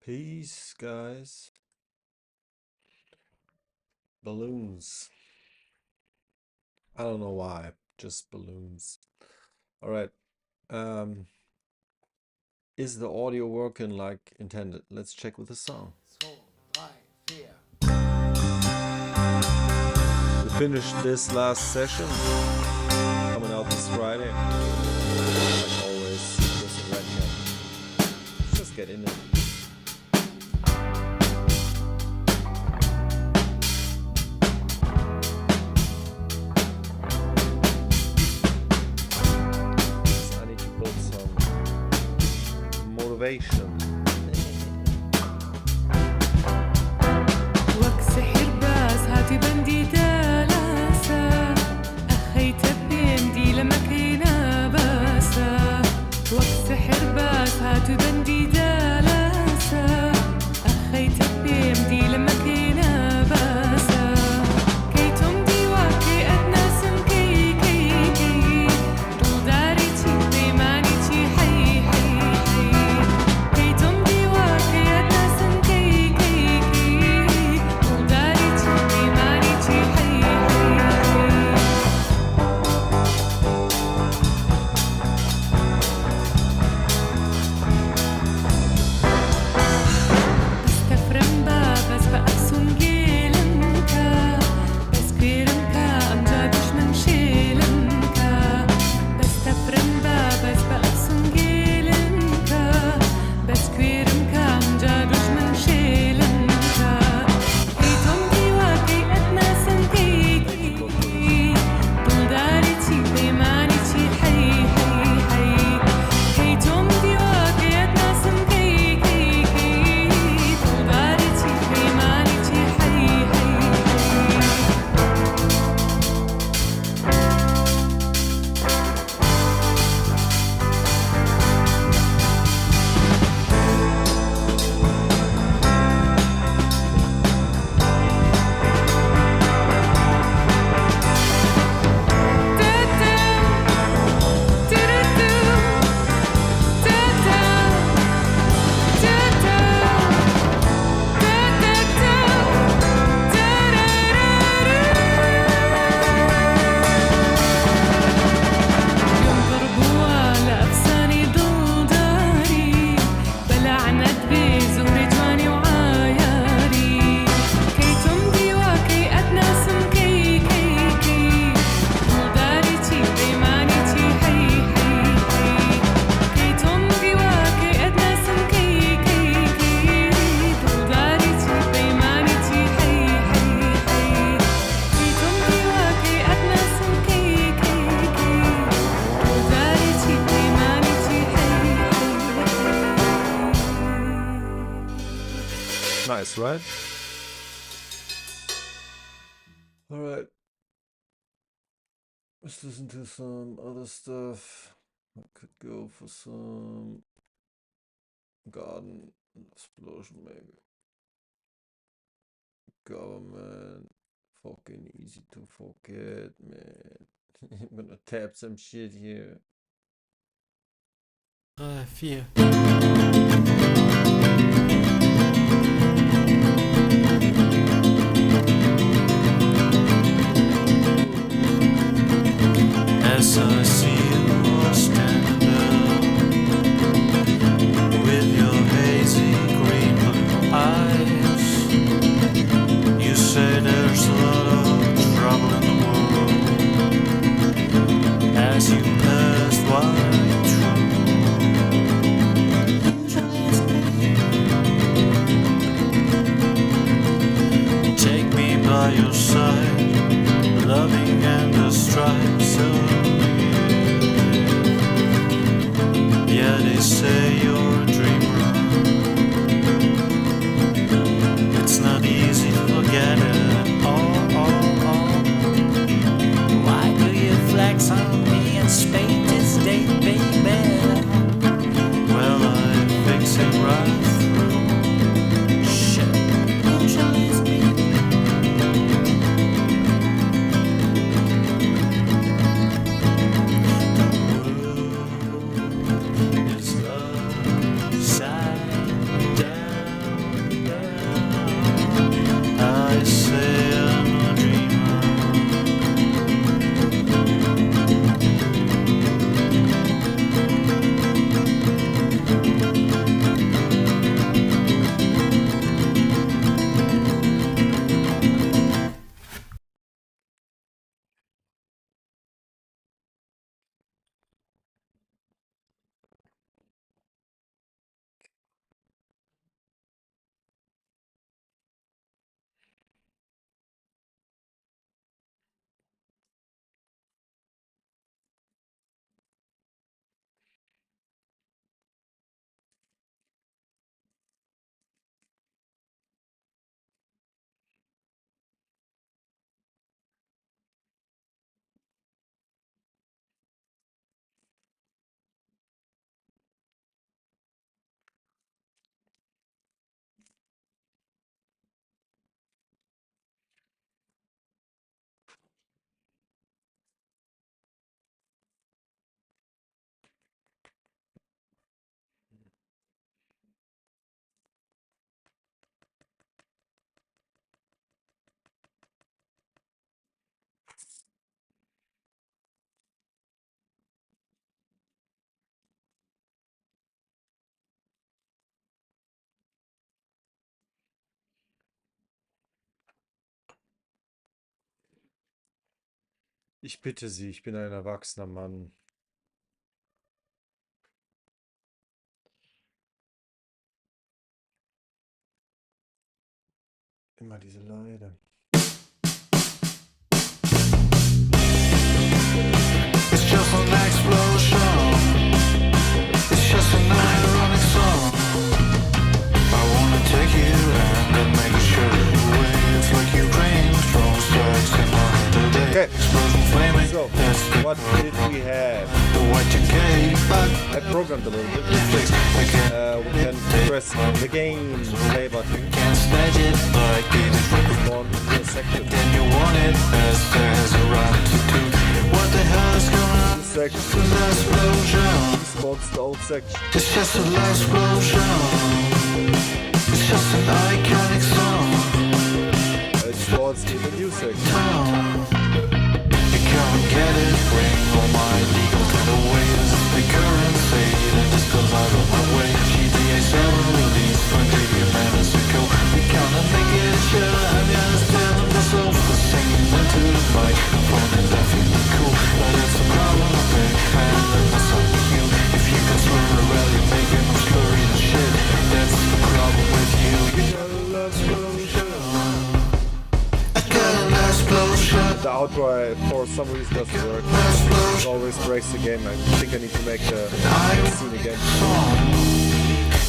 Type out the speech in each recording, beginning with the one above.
Peace, guys. Balloons. I don't know why, just balloons. All right. Um, is the audio working like intended? Let's check with the song. We finished this last session, coming out this Friday. Like always, just right here. Let's just get in it. I need to build some motivation. Nice, right? All right. Let's listen to some other stuff. I could go for some garden explosion, maybe. Government. Fucking easy to forget, man. I'm gonna tap some shit here. 4. As I see you standing there with your hazy green eyes, you say there's a lot of trouble in the world as you passed right through. Ich bitte Sie, ich bin ein erwachsener Mann. Immer diese Leute. It's just an explosion. It's just an ironic song. I wanna take you and then make sure away. It's like Ukraine, strong strikes in another day. Okay. Explosion flaming. So, That's the what did we have? the Y2K, but I programmed a little bit. fix. I can't We can press the game play button. snatch it like it is record. On the section. Then you want it as there's a round to two. What the hell is going on? Section. The last explosion. Spawns the old section. It's just a last explosion. It's just an iconic song. It spawns in the new section. You come and get it, bring all my legal takeaways. The currency that just goes out of my way. GTA 7 released 20 minutes ago. We can't make it sure. I'm just telling myself for singing into the microphone and that feeling cool. But it's a problem with me, and let my son with you. If you can slur a rally, making them slurry and shit. That's the problem with you. You got a love explosion. I got an explosion. The outro for some reason doesn't work. It always breaks the game. I think I need to make the scene again.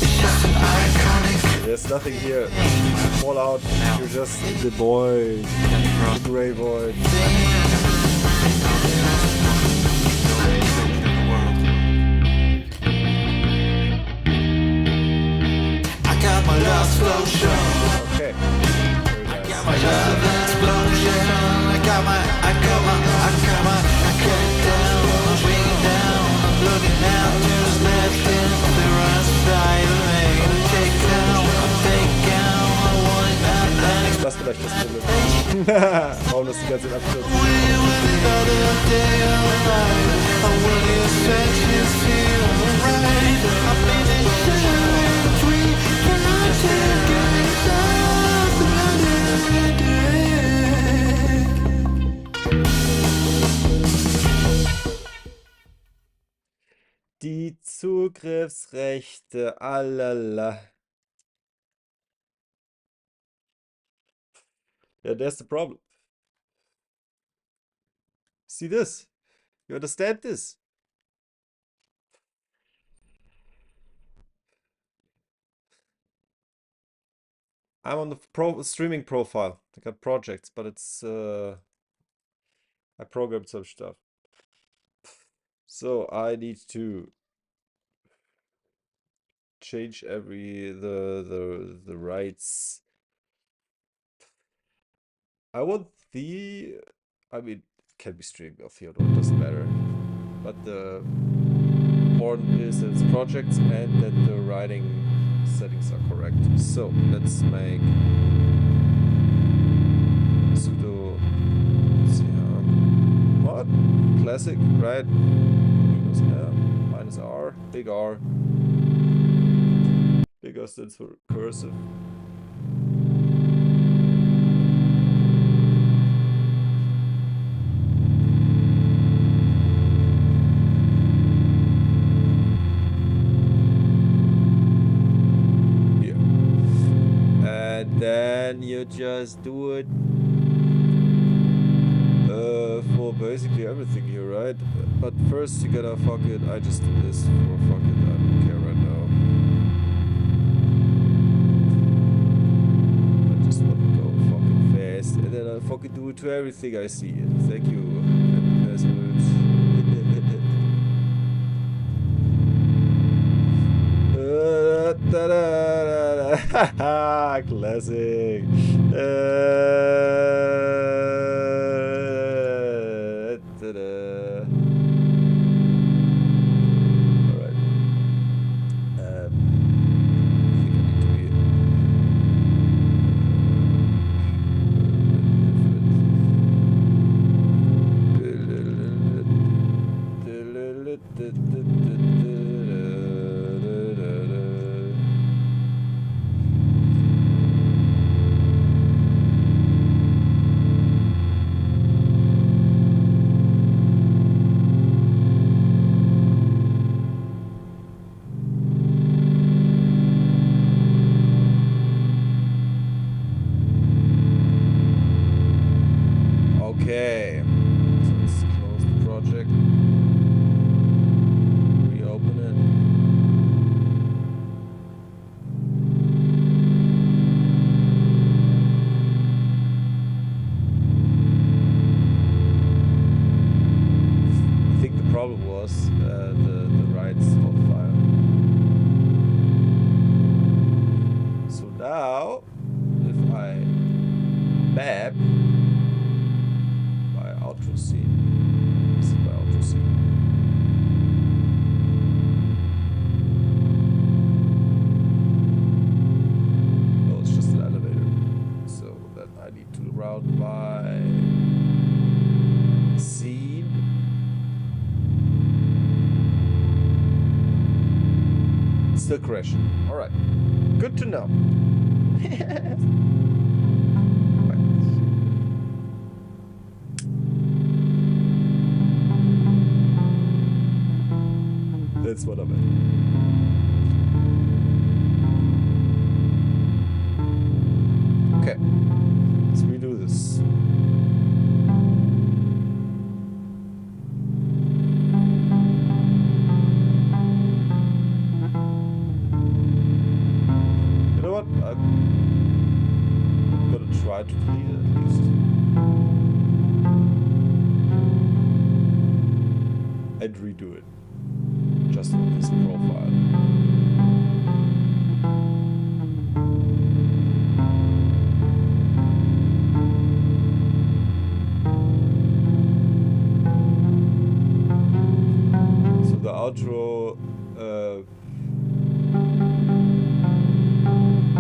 It's just an iconic. There's nothing here. Fall out. You're just the boy. The gray boy. I got my last explosion. Okay. Very nice. My last explosion. I got my down. I'm swinging down. I'm looking out. Just left in the right side of me. Take down. I want it out. Das ist vielleicht das Problem. Warum das die ganze Zeit abstürzt. Die Zugriffsrechte, alala. Yeah, there's the problem. See this? You understand this? I'm on the streaming profile. I got projects, but it's I programmed some stuff. So I need to change the rights. I want I mean, it can be streamed off here, it doesn't matter. But the important is that it's projects and that the writing settings are correct. So let's make sudo what? Classic, right? Minus R, big R. stands for cursive. Here. And then you just do it for basically everything here, right? But first you gotta fuck it. I just did this for fuck it. I don't care right now. I just want to go fucking fast, and then I fucking do it to everything I see. Thank you. Classic. Alright. I think I need to be okay. So let's close the project. Reopen it. I think the problem was the rights of the file. So now, if I map my outro scene, this is my outro scene. Oh, it's just an elevator. So then I need to route my scene. Still crashing. Alright. Good to know. That's what I meant. Okay. Let's redo this. You know what? I'm gonna try to delete it at least. And redo it. Just with this profile. So the outro,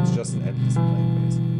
it's just an endless play basically.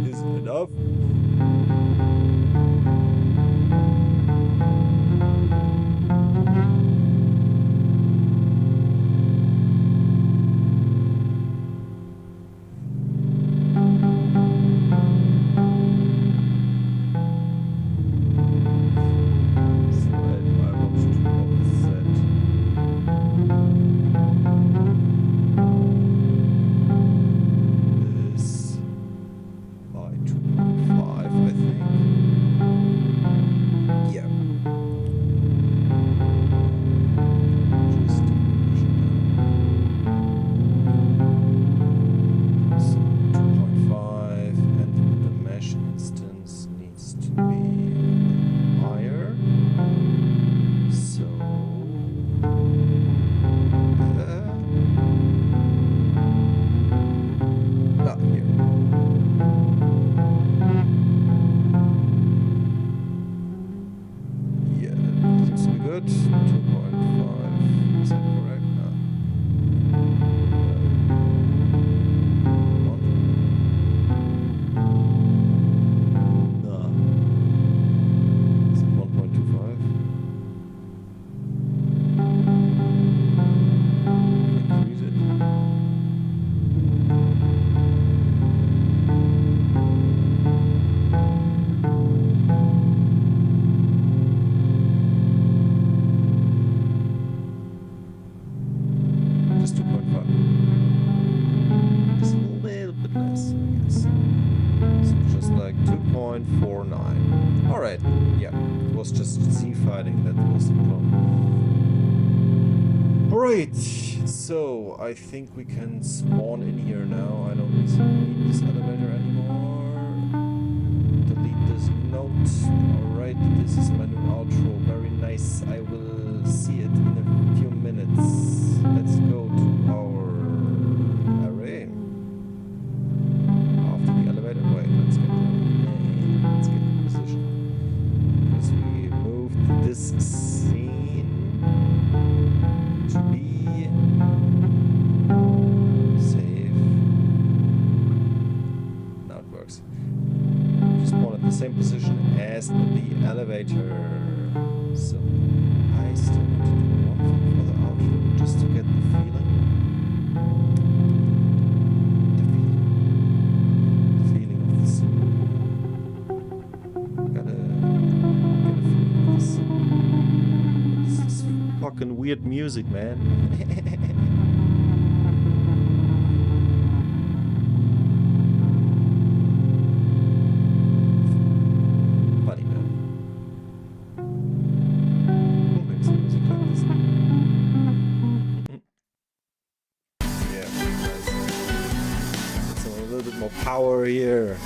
is enough. So I think we can spawn in here now. I don't need this elevator anymore. Delete this note. Alright, this is my new outro. Very nice. I will see it in a few minutes. Let's go to our array. After the elevator. Wait, let's get the position. Because we moved this scene to be same position as the elevator. So I still want to do one thing for the outro just to get the feeling. The feeling of the scene. Gotta get a feeling of the scene. This is fucking weird music, man. Power here.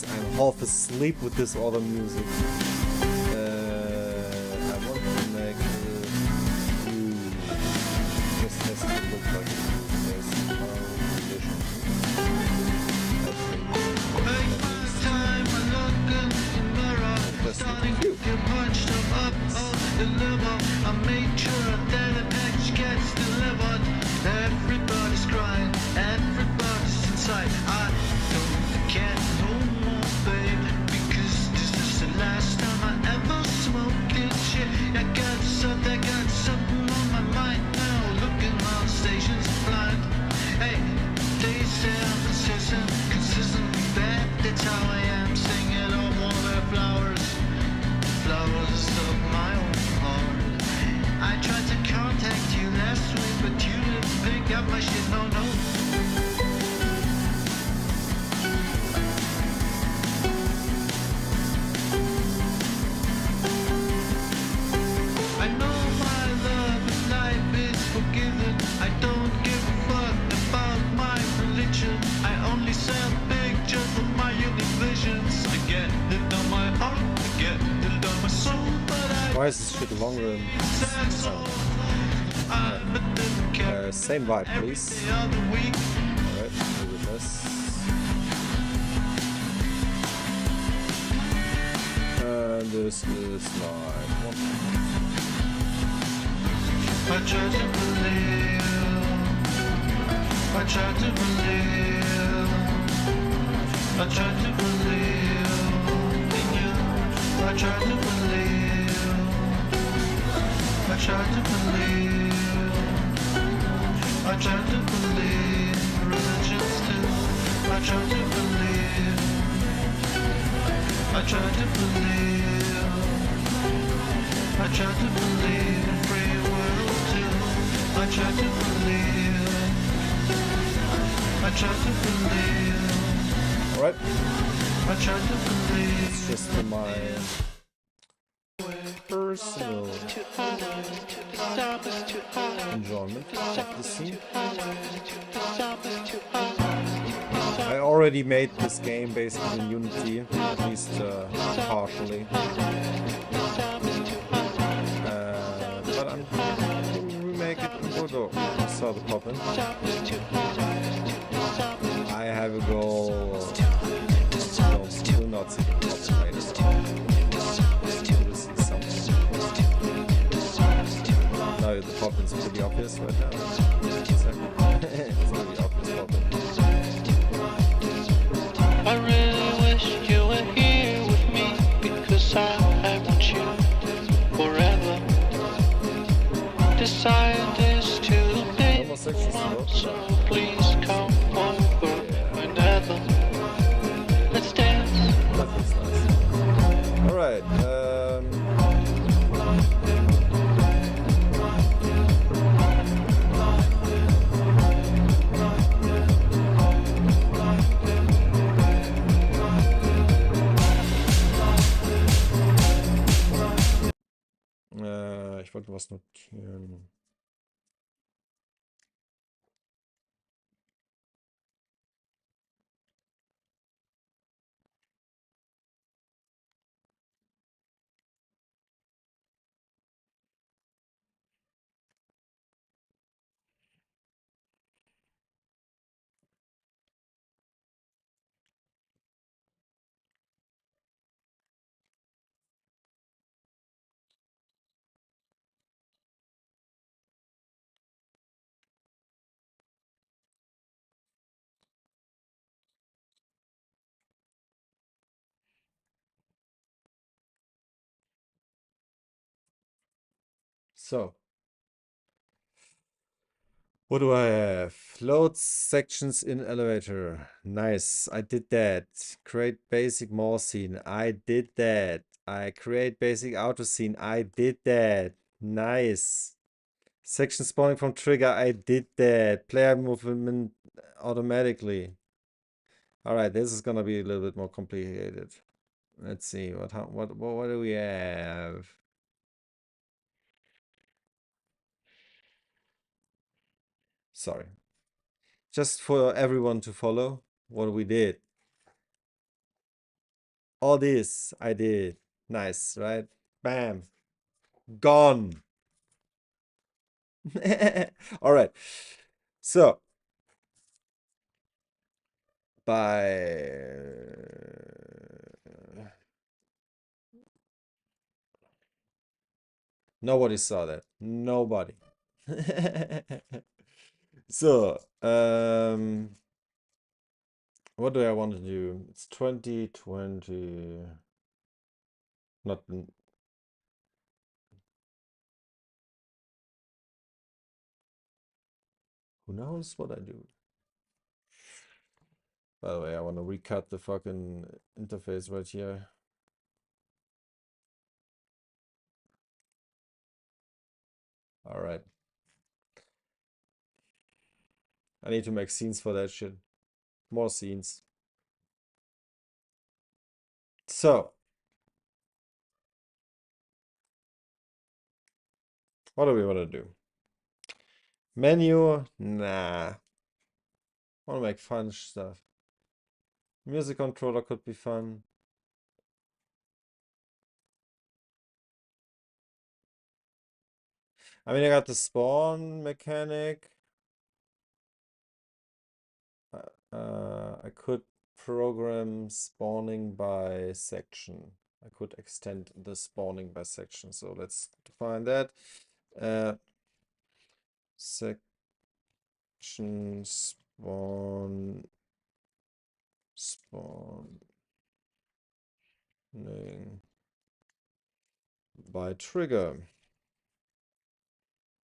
I'm half asleep with this other music. I want to make this has to look like there's power condition. I made sure that the package gets delivered. Everybody's crying, everybody's inside. I can't no more, babe, because this is the last time I ever smoked this shit. I got something on my mind now. Looking on stations blind. Hey, they say I'm consistently bad. That's how I am. Singing all more their flowers of my own heart. I tried to contact you last week, but you didn't pick up my shit. No. I know my love and life is forgiven. I don't give a fuck about my religion. I only sell pictures of my unique visions. I get it on my heart, I get it on my soul, but why is this shit longer than same vibe, please. Alright, do this. And this is like one. I try to believe I tried to believe in you. I tried to believe. I tried to believe. I tried to believe. Religions too. I tried to believe. I tried to believe. I tried to believe in free will too. I tried to believe. I tried to believe. Alright, I tried to believe. it's just for my personal enjoyment of the scene. I already made this game basically in Unity, at least partially. But I'm going to remake it in Bordeaux. I saw the pop-in. I have a goal. Do not see the pop-in later. You will see something. No, the pop-in's pretty obvious right now. It's pretty obvious pop-in. I really wish you were here with me, because I want you forever. Decide is too big, so please come over whenever. Let's dance. That looks nice. Alright, ich wollte was notieren. So, what do I have? Load sections in elevator. Nice. I did that. Create basic more scene. I did that. I create basic auto scene. I did that. Nice. Section spawning from trigger. I did that. Player movement automatically. All right, this is gonna be a little bit more complicated. Let's see what do we have? Sorry. Just for everyone to follow what we did. All this I did. Nice, right? Bam. Gone. All right. So, by nobody saw that. Nobody. So, what do I want to do? It's 2020. Not. Who knows what I do? By the way, I want to recut the fucking interface right here. All right. I need to make scenes for that shit. More scenes. So, what do we want to do? Menu? Nah. Want to make fun stuff. Music controller could be fun. I mean, I got the spawn mechanic. I could program spawning by section. I could extend the spawning by section. So let's define that. Section spawn Spawning by trigger.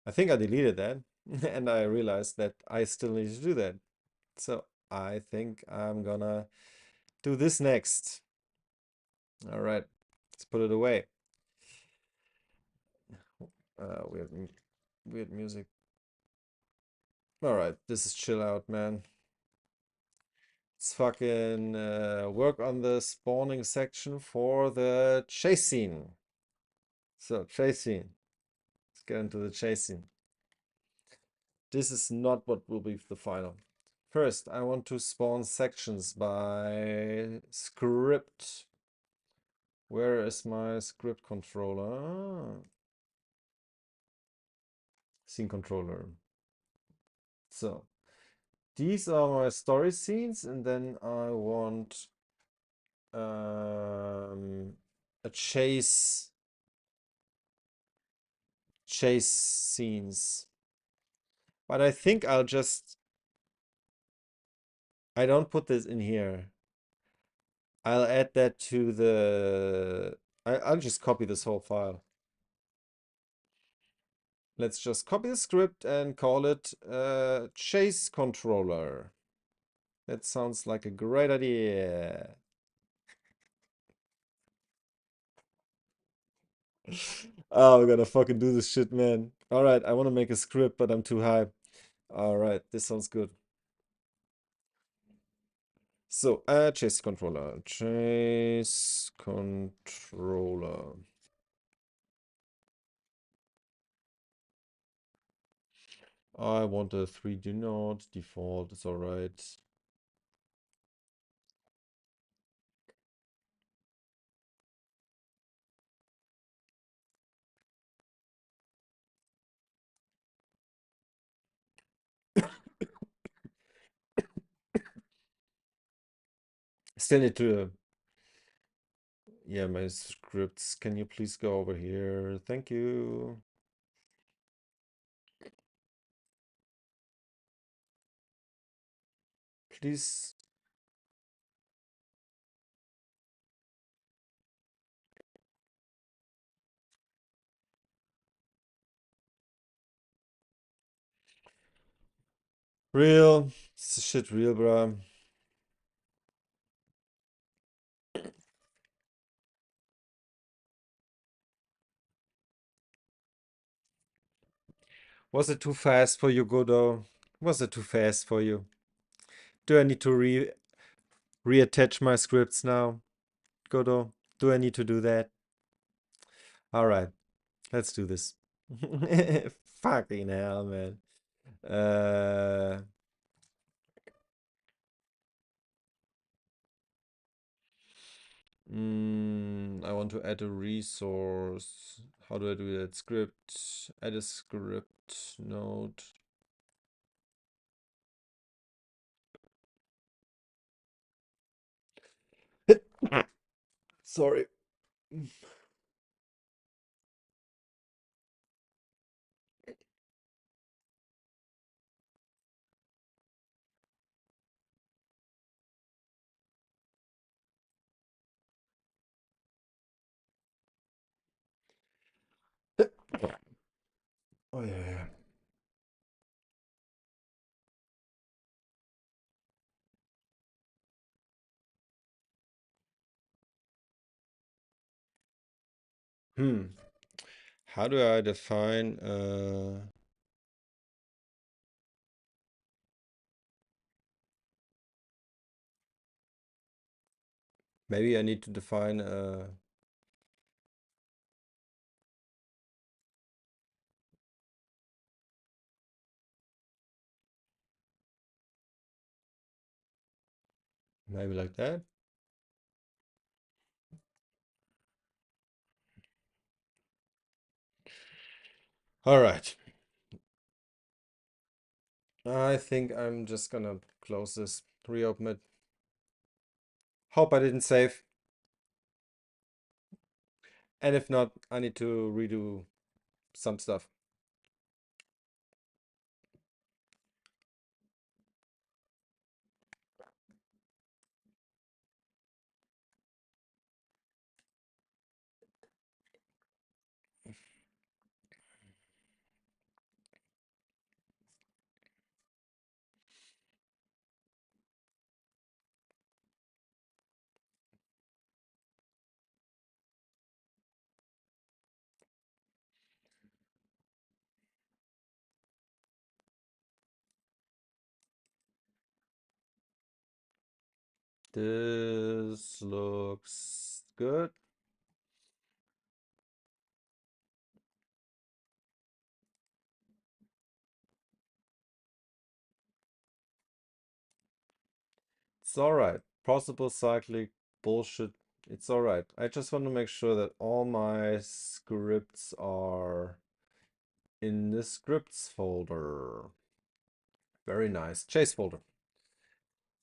I think I deleted that and I realized that I still need to do that. So I think I'm gonna do this next. All right, let's put it away. Weird music. All right, this is chill out, man. Let's fucking work on the spawning section for the chase scene. So, chase scene. Let's get into the chase scene. This is not what will be the final. First, I want to spawn sections by script. Where is my script controller? Scene controller. So, these are my story scenes, and then I want a chase scenes. But I think I don't put this in here. I'll add that to I'll just copy this whole file. Let's just copy the script and call it chase controller. That sounds like a great idea. Oh, we're gonna fucking do this shit, man. All right, I want to make a script, but I'm too high. All right, this sounds good. So, chase controller. Chase controller. I want a 3D node. Default is all right. Still need to, yeah, my scripts. Can you please go over here? Thank you. Please. Real. This shit real, bruh. Was it too fast for you, Godo? Was it too fast for you? Do I need to reattach my scripts now, Godo? Do I need to do that? All right, let's do this. Fucking hell, man. Uh, I want to add a resource. How do I do that? Script. Add a script node. Sorry. Oh yeah, yeah. Hmm. How do I define maybe I need to define maybe like that. All right. I think I'm just gonna close this, reopen it. Hope I didn't save. And if not, I need to redo some stuff. This looks good. It's all right. Possible cyclic bullshit. It's all right. I just want to make sure that all my scripts are in the scripts folder. Very nice. Chase folder.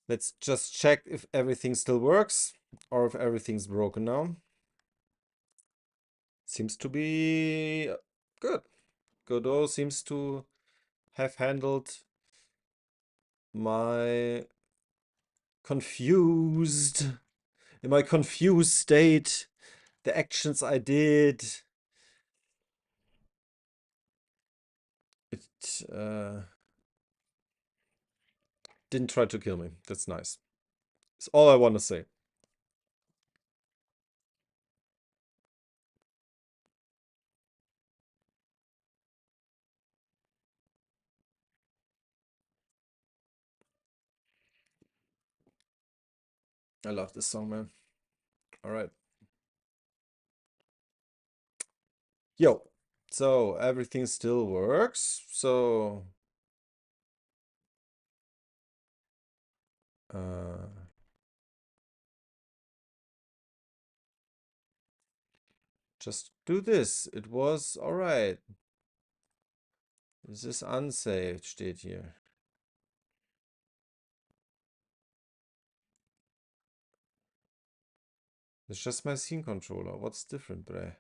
Let's just check if everything still works or if everything's broken now. Seems to be good. Godot seems to have handled my confused, in my confused state, the actions I did. It didn't try to kill me. That's nice. That's all I want to say. I love this song, man. All right. Yo. So everything still works. So just do this. It was all right. This is unsaved, steht hier. It's just my scene controller. What's different, bruh?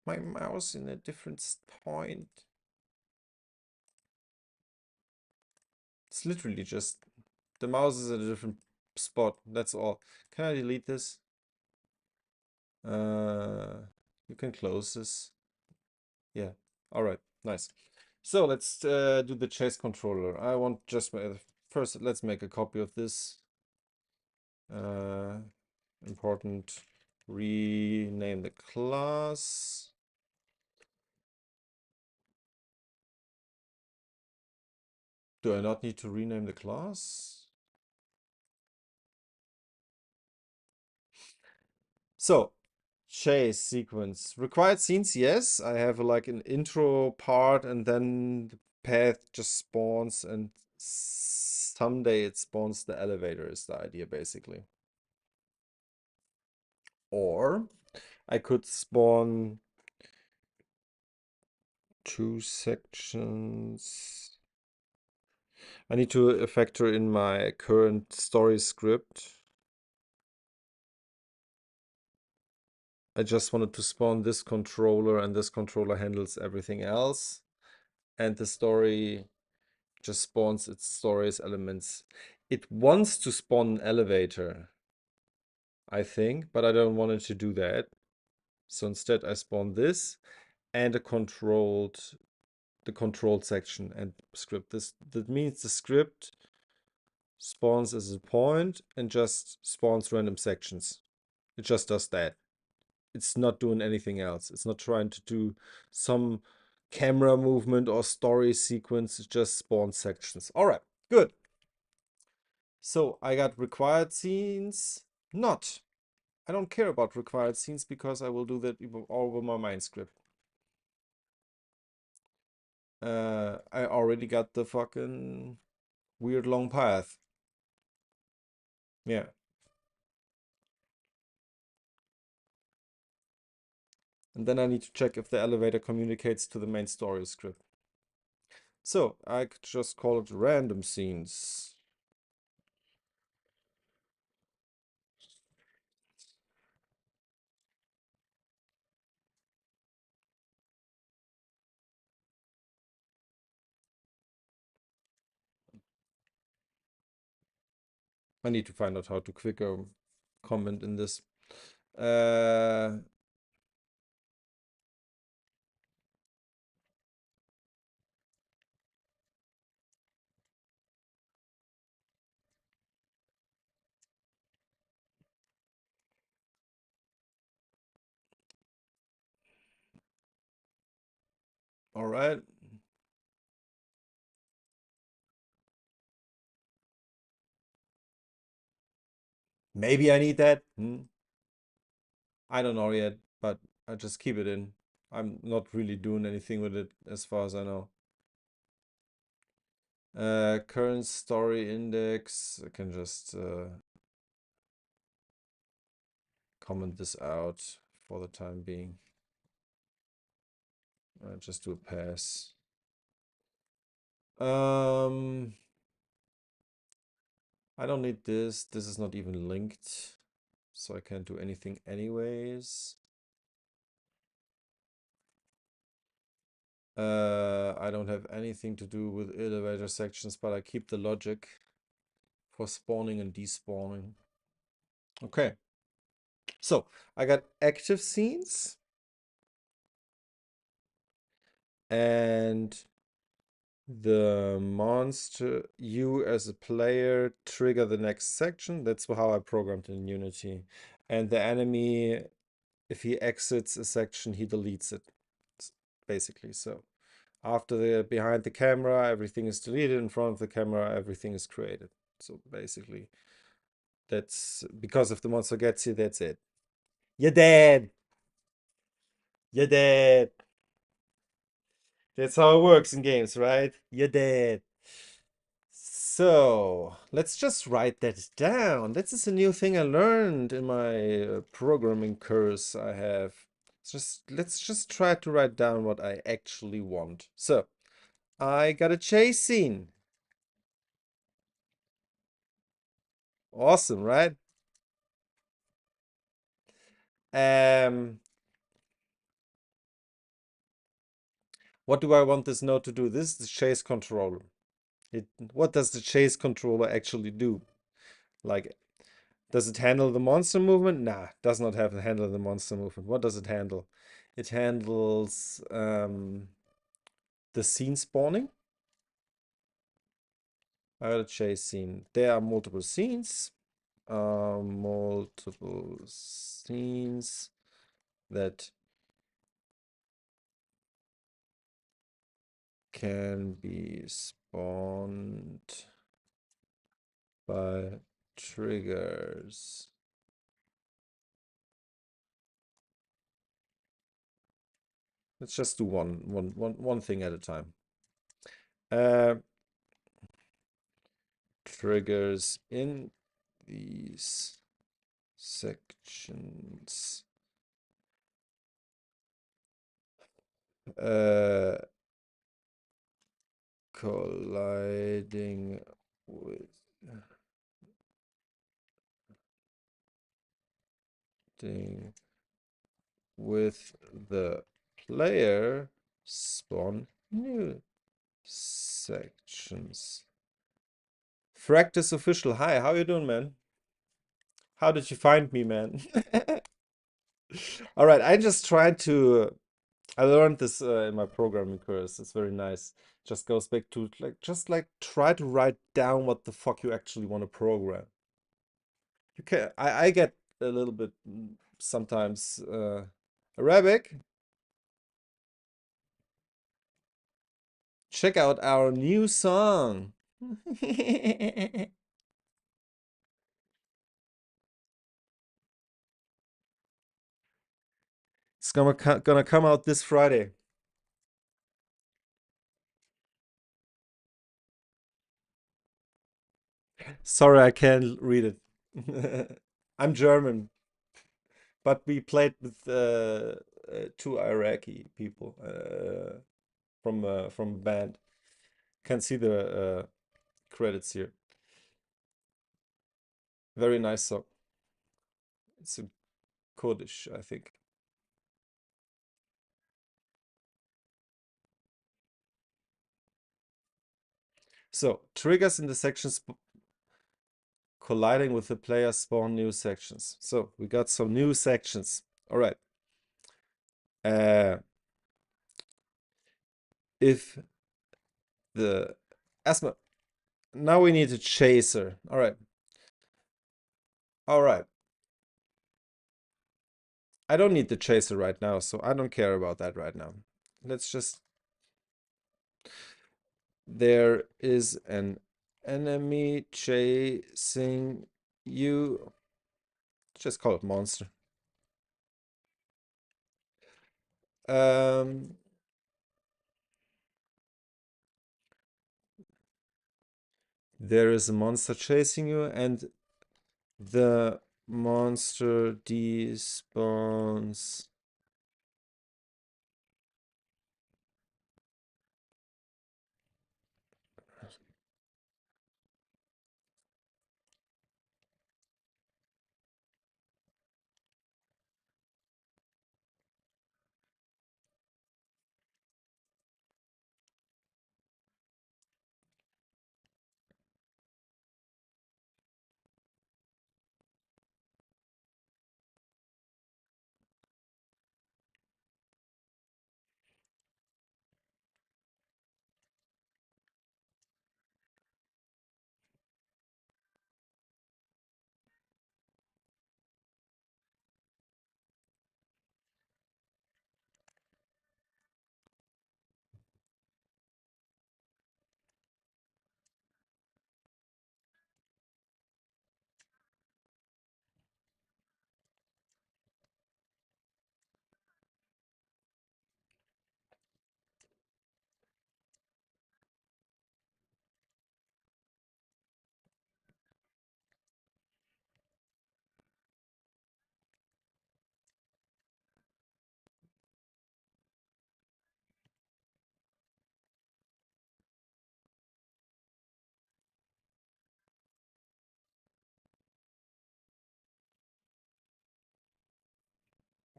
My mouse in a different point. It's literally just the mouse is at a different spot. That's all. Can I delete this? You can close this. Yeah. All right. Nice. So let's do the chase controller. I want just first. Let's make a copy of this. Important. Rename the class. Do I not need to rename the class? So, chase sequence. Required scenes, yes. I have like an intro part and then the path just spawns and someday it spawns the elevator is the idea basically. Or I could spawn two sections. I need to factor in my current story script. I just wanted to spawn this controller and this controller handles everything else. And the story just spawns its stories elements. It wants to spawn an elevator, I think, but I don't want it to do that. So instead I spawn this and the controlled section and script. That means the script spawns as a point and just spawns random sections. It just does that. It's not doing anything else. It's not trying to do some camera movement or story sequence. It just spawns sections. All right, good. So I got required scenes. Not. I don't care about required scenes because I will do that all over my main script. I already got the fucking weird long path. Yeah. And then I need to check if the elevator communicates to the main story script. So I could just call it random scenes. I need to find out how to quicker comment in this. All right. Maybe I need that. I don't know yet, but I just keep it in. I'm not really doing anything with it as far as I know. Current story index. I can just comment this out for the time being. Just do a pass. I don't need this. This is not even linked, so I can't do anything anyways. I don't have anything to do with elevator sections, but I keep the logic for spawning and despawning. Okay. So I got active scenes and the monster, you as a player trigger the next section. That's how I programmed in Unity. And the enemy, if he exits a section, he deletes it, basically. So after the behind the camera, everything is deleted. In front of the camera, everything is created. So basically, that's because if the monster gets you, that's it. You're dead. You're dead. That's how it works in games, right? You're dead. So let's just write that down. This is a new thing I learned in my programming course I have. Let's just try to write down what I actually want. So I got a chase scene. Awesome, right? Um, what do I want this node to do? This is the chase controller. What does the chase controller actually do? Like, does it handle the monster movement? Nah, does not have to handle the monster movement. What does it handle? It handles the scene spawning. I got a chase scene. There are multiple scenes. Multiple scenes that can be spawned by triggers. Let's just do one thing at a time. Triggers in these sections. Colliding with the player, spawn new sections. Fractus official. Hi, how you doing, man? How did you find me, man? All right, I just tried to. I learned this in my programming course. It's very nice. Just goes back to like try to write down what the fuck you actually want to program. You can. I get a little bit sometimes Arabic. Check out our new song. It's gonna come out this Friday. Sorry, I can't read it. I'm German, but we played with two Iraqi people from a band. Can see the credits here. Very nice song. It's a Kurdish, I think. So triggers in the sections colliding with the player spawn new sections. So we got some new sections. All right. If the asthma, now we need a chaser. All right. All right. I don't need the chaser right now, so I don't care about that right now. Let's just. There is an enemy chasing you. Just call it monster. Um, there is a monster chasing you, and the monster despawns.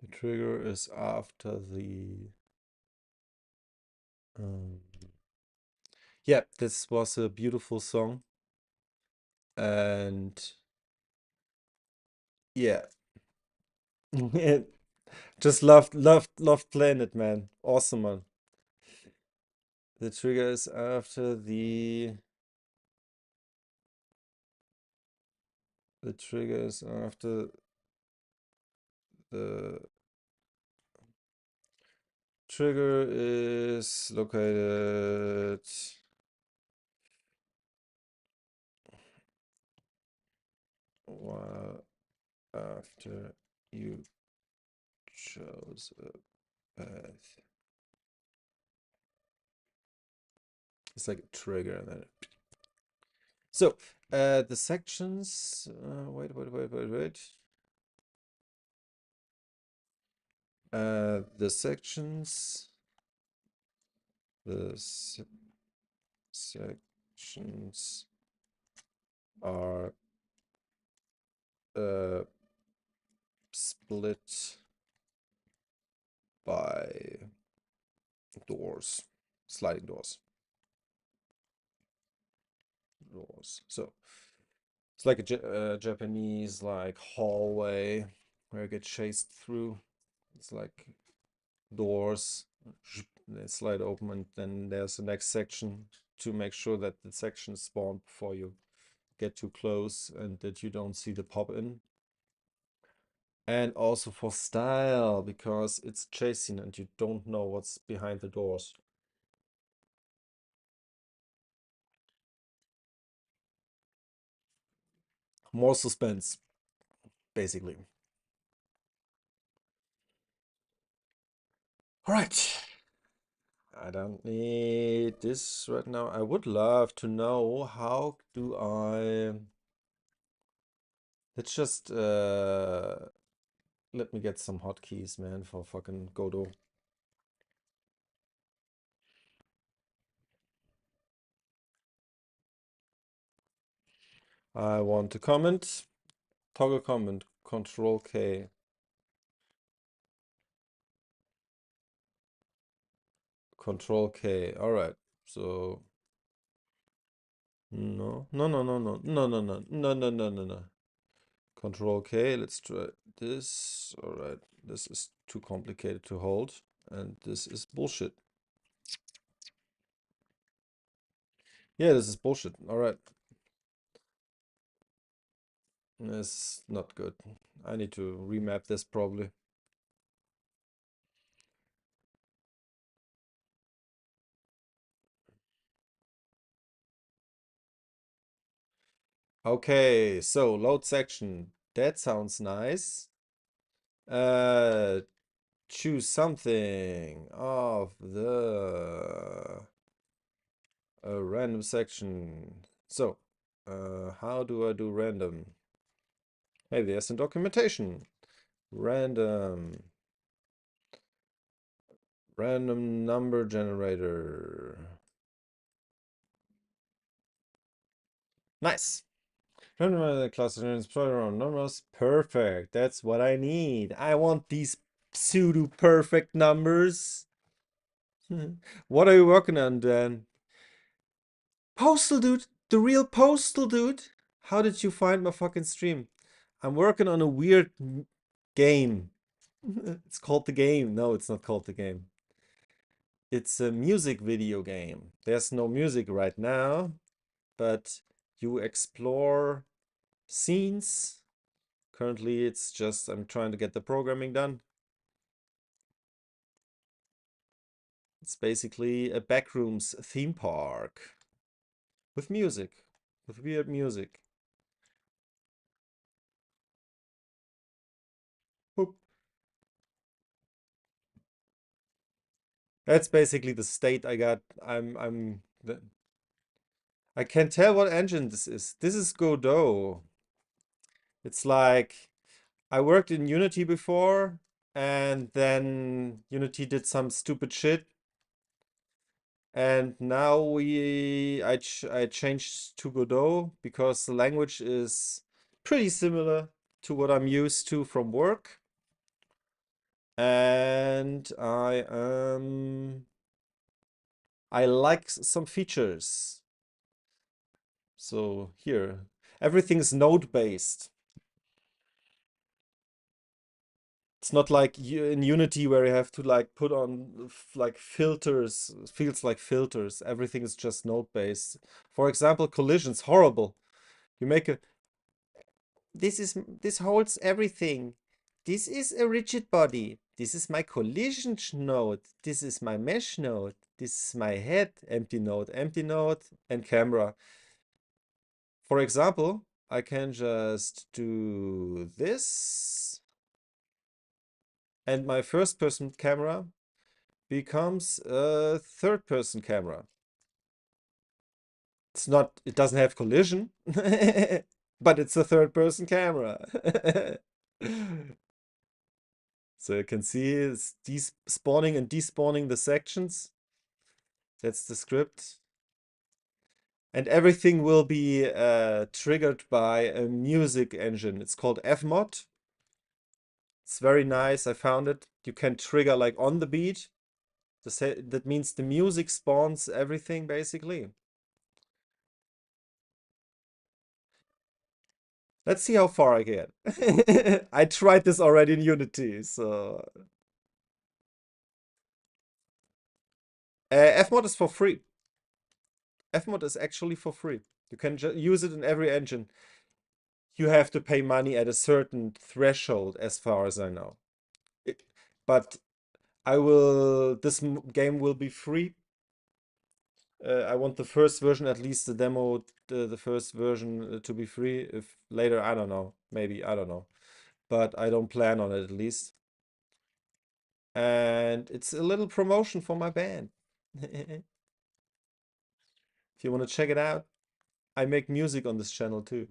The trigger is after the. Um, yeah, this was a beautiful song, and yeah, just loved playing it, man. Awesome, man. The trigger is after the. The trigger is after the. Trigger is located while after you chose a path. It's like a trigger and then. So, the sections. Wait. The sections. The sections are uh, split by doors, sliding doors. So it's like a Japanese like hallway where you get chased through. It's like doors, they slide open, and then there's the next section to make sure that the section spawn before you get too close and that you don't see the pop in. And also for style, because it's chasing and you don't know what's behind the doors. More suspense, basically. All right. I don't need this right now. I would love to know how do I. Let's just let me get some hotkeys, man, for fucking Godot. I want to comment. Toggle comment. Control K. Control K. All right. So no. Control K. Let's try this. All right. This is too complicated to hold, and this is bullshit. Yeah, this is bullshit. All right. It's not good. I need to remap this probably. Okay, so load section. That sounds nice. Uh, choose something of the random section. So, how do I do random? Hey, there's some documentation. Random. Random number generator. Nice. Random cluster explorer on numbers. Perfect. That's what I need. I want these pseudo perfect numbers. What are you working on then? Postal dude, the real postal dude. How did you find my fucking stream? I'm working on a weird game. It's called the game. No, it's not called the game. It's a music video game. There's no music right now, but you explore scenes. Currently, it's just I'm trying to get the programming done. It's basically a backrooms theme park with music, with weird music. Boop. That's basically the state I got. I can tell what engine this is. This is Godot. It's like I worked in Unity before, and then Unity did some stupid shit, and now I changed to Godot because the language is pretty similar to what I'm used to from work, and I like some features. So here, everything's node based. It's not like in Unity where you have to like put on like filters, fields like filters. Everything is just node based. For example, collisions, horrible. You make a this holds everything. This is a rigid body. This is my collision node. This is my mesh node. This is my head, empty node, and camera. For example, I can just do this, and my first person camera becomes a third person camera. It's not, it doesn't have collision, but it's a third person camera. So you can see it's spawning and despawning the sections. That's the script. And everything will be triggered by a music engine. It's called Fmod. It's very nice. I found it. You can trigger like on the beat. That means the music spawns everything basically. Let's see how far I get. I tried this already in Unity, so Fmod is for free. Fmod is actually for free. You can use it in every engine. You have to pay money at a certain threshold, as far as I know. But I will. This game will be free. I want the first version, at least the demo, the first version, to be free. If later, I don't know. Maybe I don't know. But I don't plan on it at least. And it's a little promotion for my band. If you want to check it out, I make music on this channel too.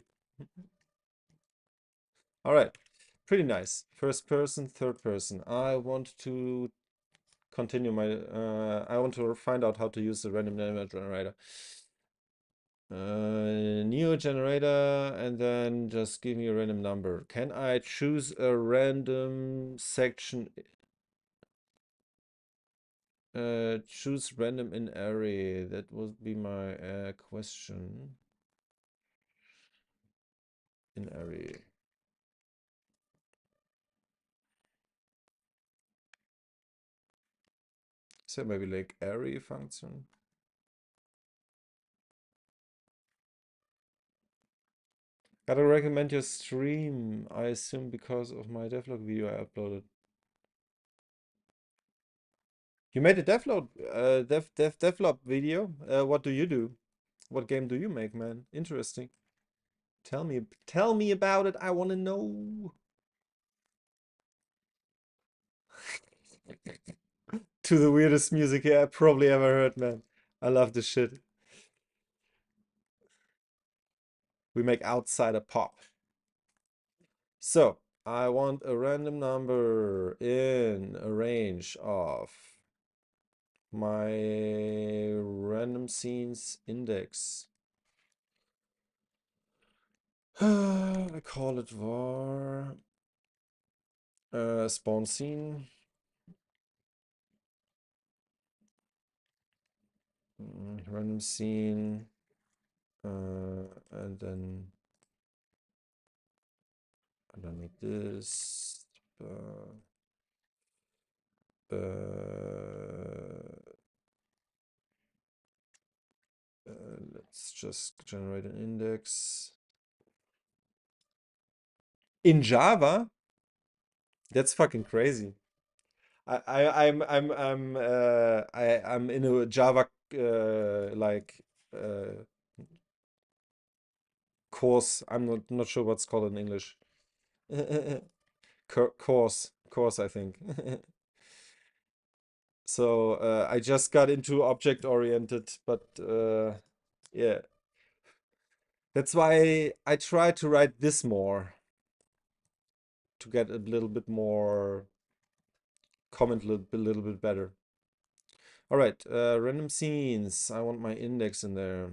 All right, pretty nice. First person, third person. I want to continue my. I want to find out how to use the random number generator. New generator, and then just give me a random number. Can I choose a random section? Choose random in array. That would be my question. In array. So maybe like array function. Gotta recommend your stream, I assume because of my devlog video I uploaded. You made a devlog video? What do you do? What game do you make, man? Interesting. Tell me about it. I want to know. To the weirdest music I probably ever heard, man. I love this shit. We make outsider pop. So, I want a random number in a range of my random scenes index. I call it var spawn scene. Random scene. And then make this. Uh, let's just generate an index. In Java? That's fucking crazy. I'm in a Java uh, course. I'm not sure what's called in English. Course, I think. So I just got into object oriented, but yeah, that's why I try to write this more to get a little bit more comment a little bit better. All right, random scenes. I want my index in there.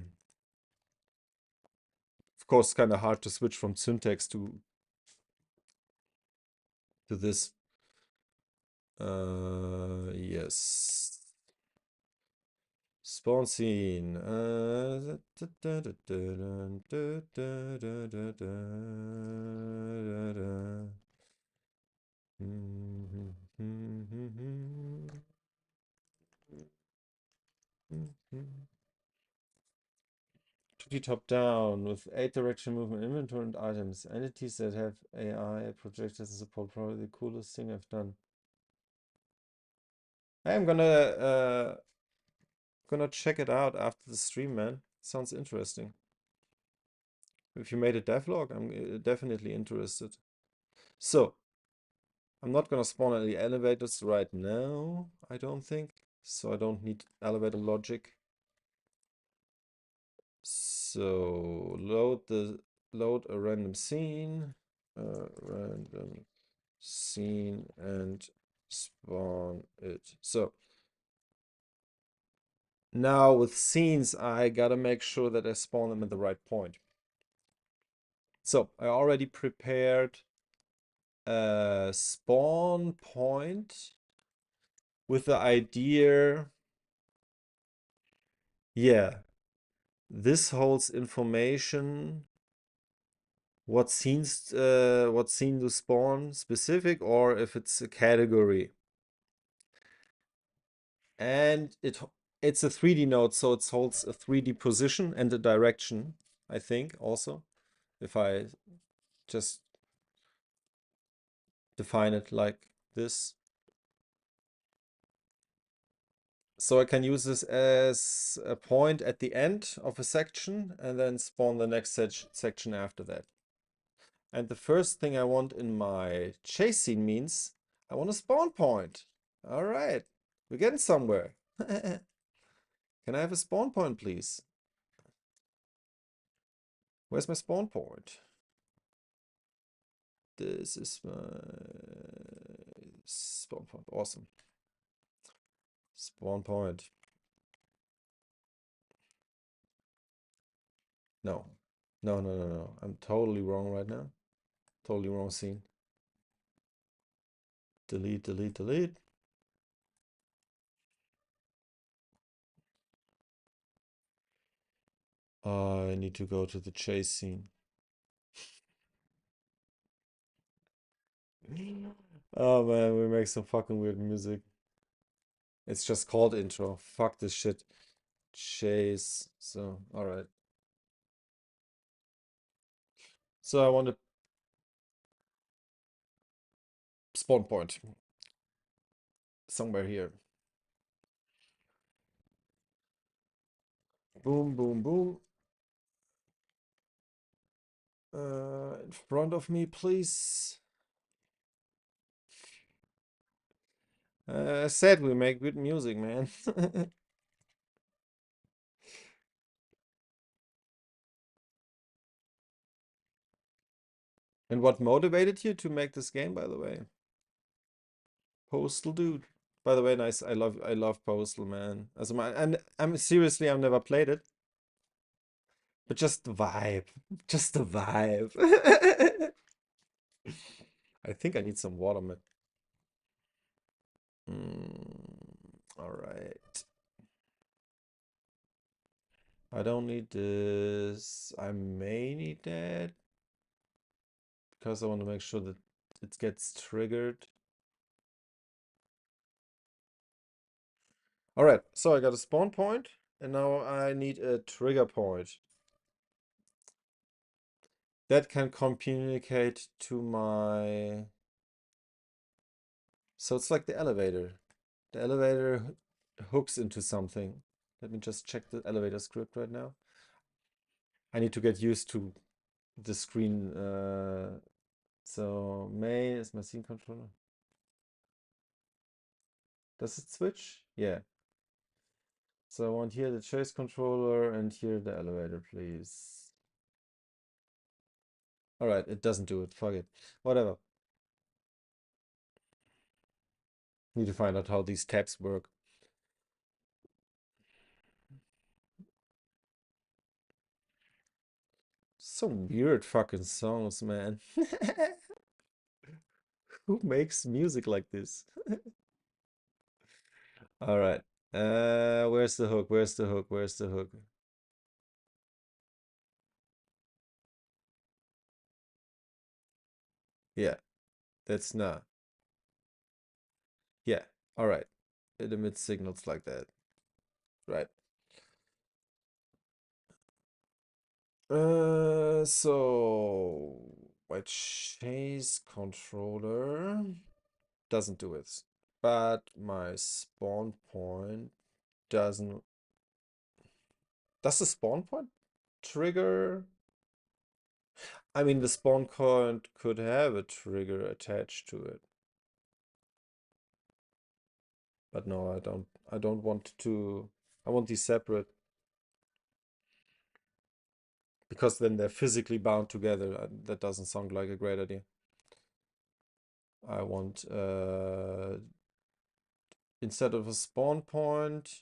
Of course, kind of hard to switch from syntax to this. Yes. Spawn scene. To the top down with 8 direction movement, inventory and items. Entities that have AI projectors and support probably the coolest thing I've done. I'm gonna check it out after the stream, man. Sounds interesting. If you made a devlog, I'm definitely interested. So, I'm not gonna spawn any elevators right now, I don't think. So I don't need elevator logic. So load a random scene, and spawn it. So now with scenes, I gotta make sure that I spawn them at the right point. So I already prepared a spawn point with the idea, yeah, this holds information, what scene to spawn specific, or if it's a category. And it's a 3D node, so it holds a 3D position and a direction, I think, also. If I just define it like this. So I can use this as a point at the end of a section and then spawn the next section after that. And the first thing I want in my chase scene means I want a spawn point. All right, we're getting somewhere. Can I have a spawn point, please? Where's my spawn point? This is my spawn point. Awesome. Spawn point. No. No. I'm totally wrong right now. Totally wrong scene. Delete. I need to go to the chase scene. Oh man, we make some fucking weird music. It's just called intro. Fuck this shit. Chase. So, alright. So I want a spawn point. Somewhere here. Boom. In front of me, please. I said we make good music, man. And what motivated you to make this game, by the way? Postal dude. By the way, nice. I love Postal, man. As my and I'm seriously, I've never played it, but just the vibe. Just the vibe. I think I need some water, man. All right. I don't need this. I may need that because I want to make sure that it gets triggered. All right, so I got a spawn point, and now I need a trigger point that can communicate to my... So it's like the elevator. The elevator hooks into something. Let me just check the elevator script right now. I need to get used to the screen. So main is my scene controller. Does it switch? Yeah. So I want here the chase controller and here the elevator, please. All right, it doesn't do it. Fuck it. Whatever. Need to find out how these tabs work. Some weird fucking songs, man. Who makes music like this? All right. Where's the hook? Where's the hook? Where's the hook? Yeah, that's not. Yeah. All right. It emits signals like that. Right. So my chase controller doesn't do it, but my spawn point doesn't. Does the spawn point trigger? I mean, the spawn point could have a trigger attached to it, but no, I don't. I don't want to. I want these separate because then they're physically bound together. That doesn't sound like a great idea. I want instead of a spawn point,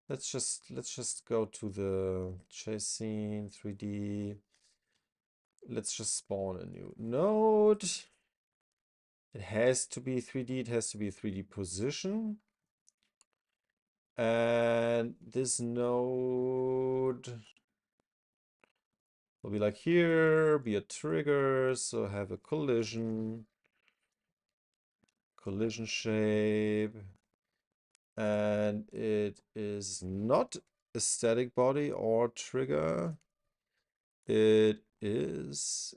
let's just go to the chase scene 3D. Let's just spawn a new node. It has to be 3D. It has to be a 3D position. And this node will be like here, be a trigger, so have a collision shape. And it is not a static body or trigger. It is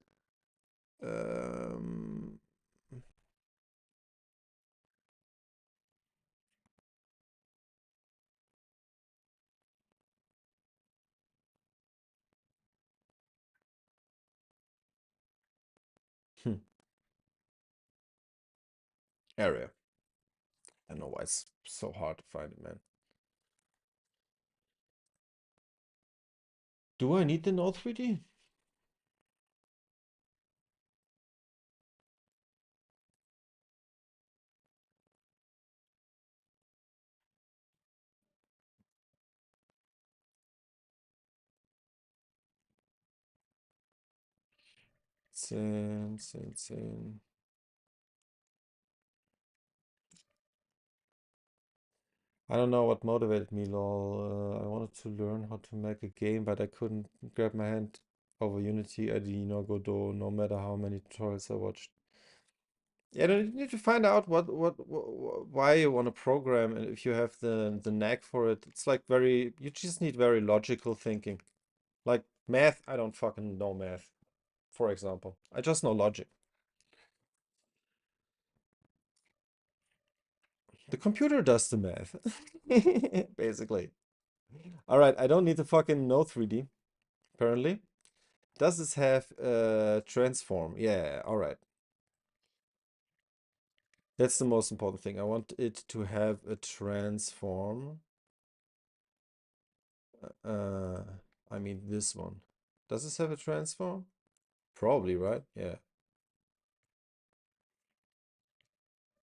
um, hmm, area. I don't know why it's so hard to find it, man. Do I need the Node 3D? Sin. I don't know what motivated me, lol. I wanted to learn how to make a game, but I couldn't grab my hand over Unity, Arduino, Godot, no matter how many tutorials I watched. Yeah, you need to find out why you want to program, and if you have the knack for it. It's like you just need very logical thinking. Like math, I don't fucking know math, for example. I just know logic. The computer does the math, basically. All right, I don't need to fucking know 3D, apparently. Does this have a transform? Yeah, all right. That's the most important thing. I want it to have a transform. Uh, I mean this one. Does this have a transform? Probably, right? Yeah.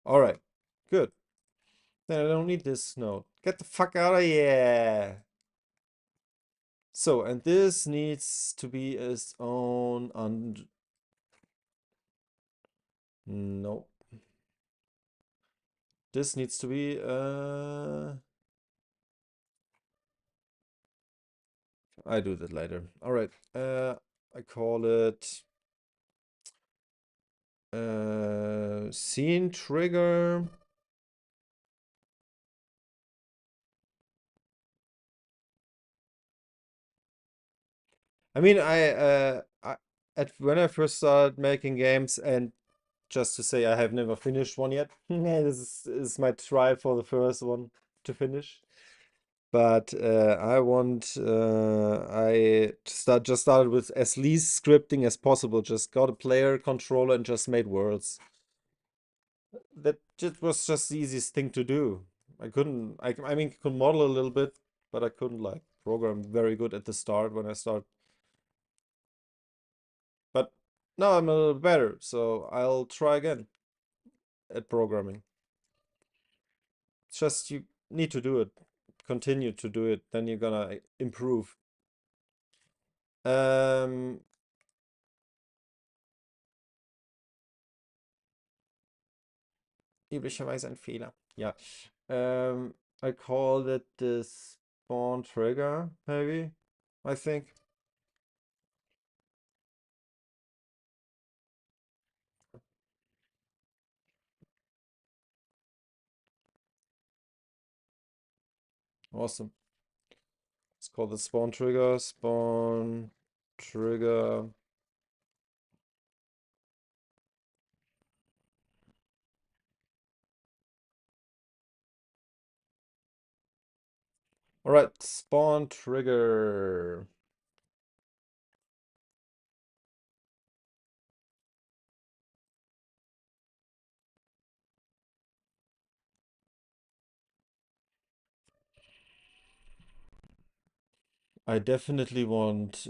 All right. Good. Then I don't need this node. Get the fuck out of here. So, and this needs to be its own und no. This needs to be I do that later. All right. I call it scene trigger. I mean, when I first started making games, and just to say, I have never finished one yet. This is my try for the first one to finish. But I just started with as least scripting as possible. Just got a player controller and just made worlds. That just was just the easiest thing to do. I couldn't. I mean, I could model a little bit, but I couldn't like program very good at the start when I start. But now I'm a little better, so I'll try again at programming. It's just you need to do it, continue to do it, then you're gonna improve. Um, Üblicherweise ein Fehler. Ja. I called it the spawn trigger, maybe, I think. Awesome. It's called the spawn trigger. Spawn trigger. All right, spawn trigger. I definitely want.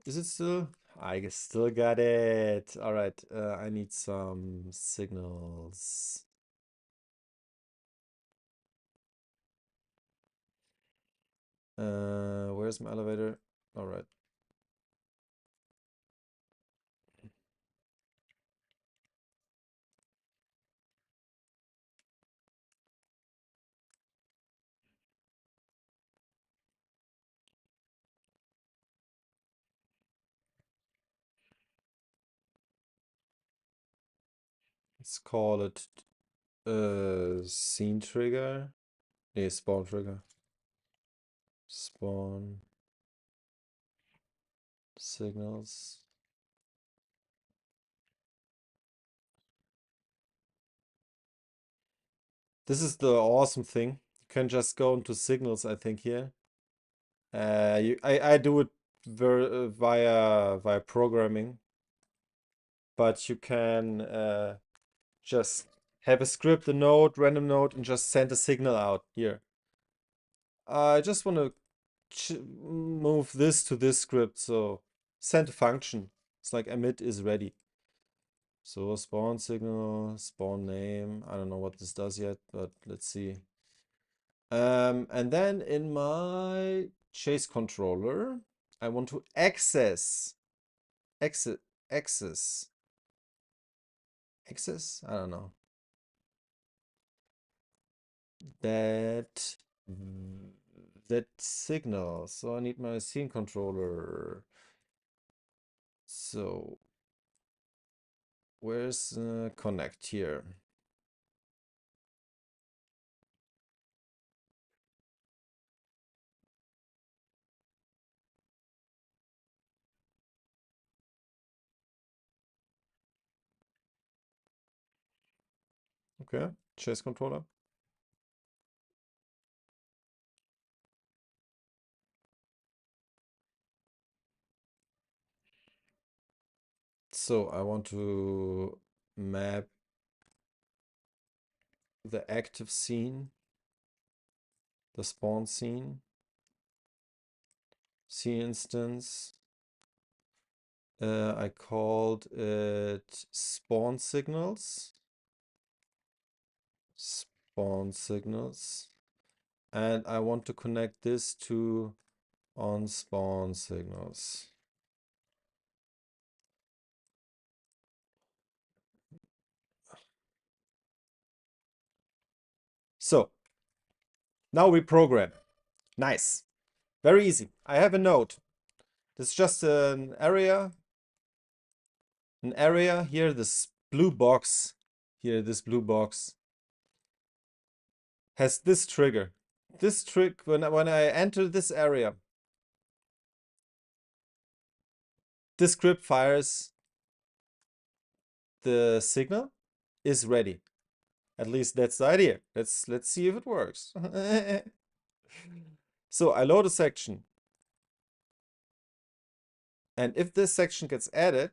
Is it still? I still got it. All right. I need some signals. Where's my elevator? All right. Let's call it scene trigger. Nee, spawn trigger. Spawn signals. This is the awesome thing. You can just go into signals, I think, here. I do it via programming, but you can just have a script, a node, random node, and just send a signal out here. I just want to move this to this script, so send a function. It's like emit is ready. So spawn signal, spawn name. I don't know what this does yet, but let's see. And then in my chase controller, I want to access, access, I don't know. That that signal. So I need my scene controller. So where's connect here? Okay, chase controller. So I want to map the active scene, the spawn scene, scene instance. I called it spawn signals. Spawn signals. And I want to connect this to on spawn signals. So now we program. Nice. Very easy. I have a node. This is just an area. An area here, this blue box. Here, this blue box has this trigger. This trick, when I enter this area, this script fires the signal is ready. At least that's the idea. Let's see if it works. So I load a section. And if this section gets added,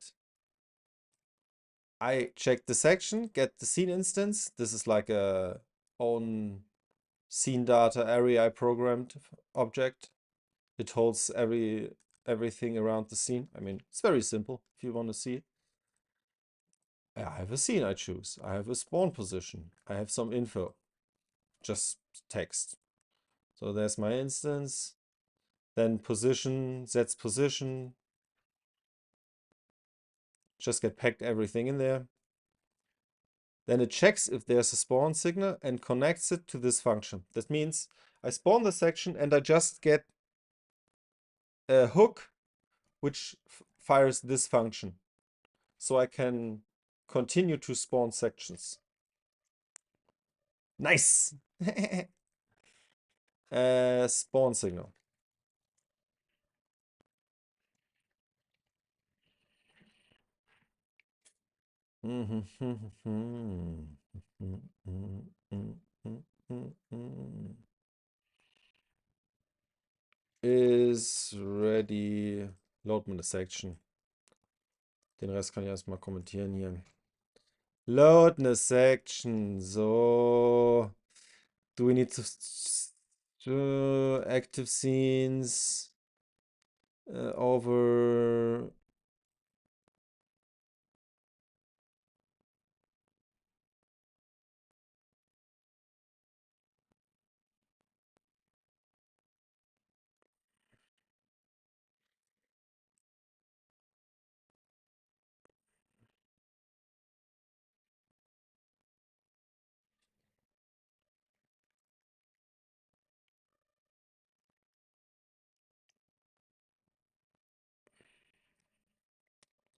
I check the section, get the scene instance. This is like a own scene data area I programmed object. It holds everything around the scene. I mean, it's very simple if you want to see it. I have a scene I choose. I have a spawn position. I have some info, just text. So there's my instance. Then position, sets position. Just get packed everything in there. Then it checks if there's a spawn signal and connects it to this function. That means I spawn the section and I just get a hook which fires this function. So I can continue to spawn sections. Nice! Spawn signal. Is ready. Load mir eine Section. Den Rest kann ich erstmal kommentieren hier. Load eine Section. So. Do we need to active scenes over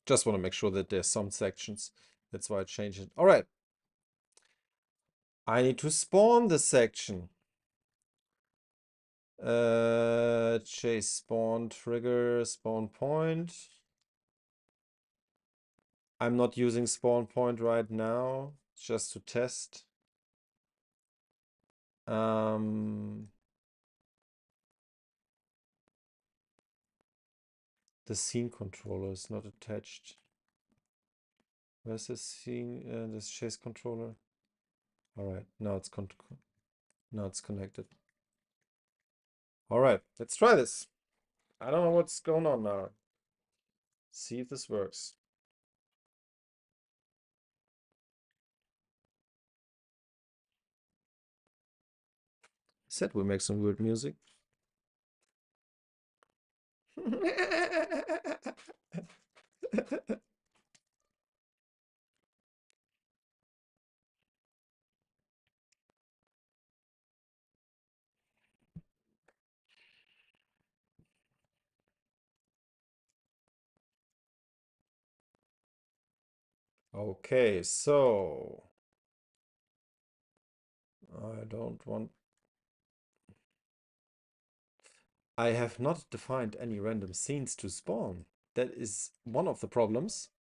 just want to make sure that there's some sections. That's why I changed it. All right. I need to spawn the section. Chase spawn trigger spawn point. I'm not using spawn point right now, just to test. The scene controller is not attached. Where's the scene? This chase controller. All right, now it's connected. All right, let's try this. I don't know what's going on now. See if this works. Said we make some weird music. Okay, so I don't want. I have not defined any random scenes to spawn. That is one of the problems.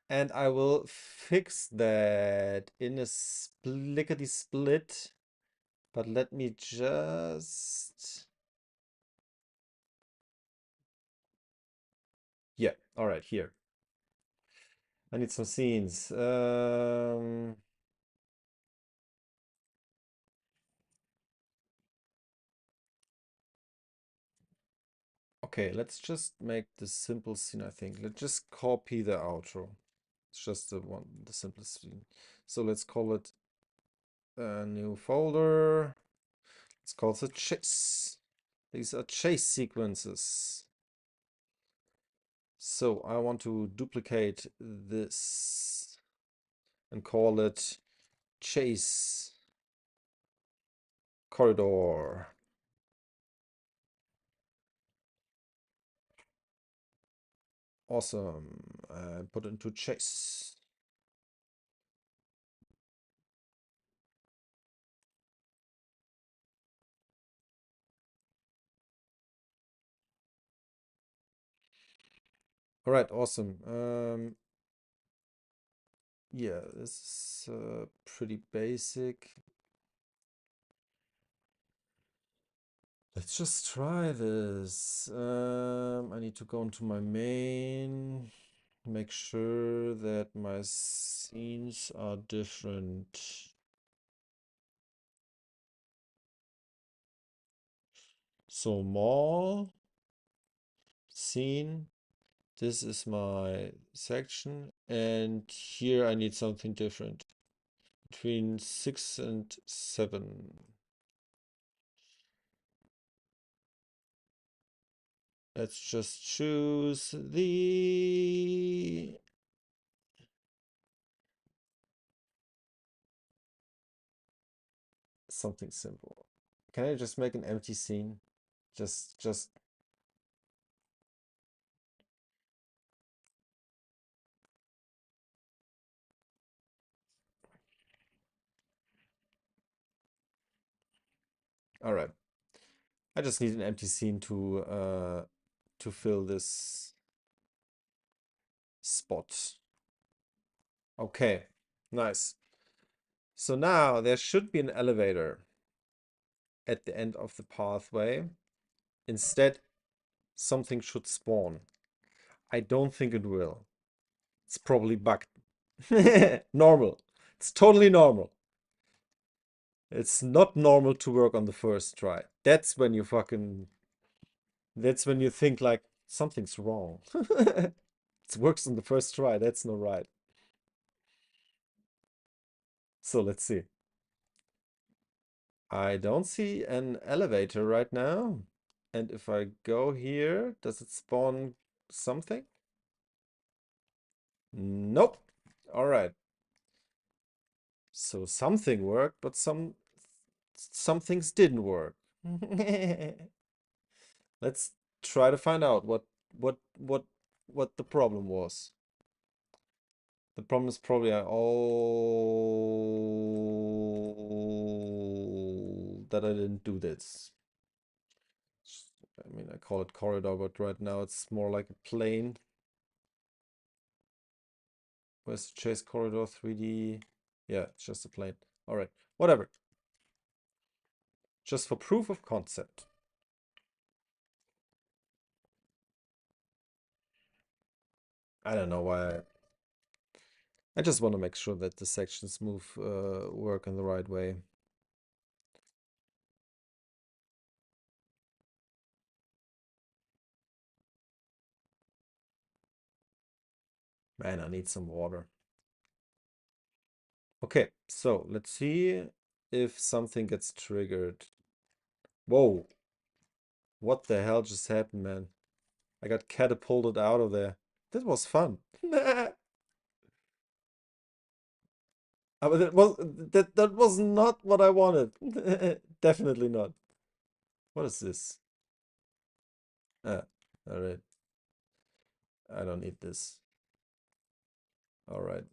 And I will fix that in a splickety split. But let me just. Yeah, all right, here. I need some scenes. Okay, let's just make the simple scene, I think. Let's just copy the outro. It's just the simplest scene. So let's call it a new folder. Let's call it chase. These are chase sequences. So I want to duplicate this and call it chase corridor. Awesome. Put it into chase. All right, awesome. Yeah, this is pretty basic. Let's just try this. I need to go into my main, make sure that my scenes are different. So mall, scene, this is my section, and here I need something different. Between 6 and 7. Let's just choose the something simple. Can I just make an empty scene? Just all right. I just need an empty scene to fill this spot. Okay, nice. So now there should be an elevator at the end of the pathway. Instead, something should spawn. I don't think it will. It's probably bugged. Normal. It's totally normal. It's not normal to work on the first try. That's when you think like something's wrong. It works on the first try. That's not right. So let's see. I don't see an elevator right now. And if I go here, does it spawn something? Nope. All right. So something worked, but some things didn't work. Let's try to find out what the problem was. The problem is probably that I didn't do this. I mean, I call it corridor, but right now it's more like a plane. Where's the chase corridor 3D? Yeah, it's just a plane. All right, whatever. Just for proof of concept. I don't know why. I just want to make sure that the sections work in the right way. Man, I need some water. Okay, so let's see if something gets triggered. Whoa. What the hell just happened, man? I got catapulted out of there. That was fun. But that was not what I wanted. Definitely not. What is this? Ah, all right. I don't need this. All right.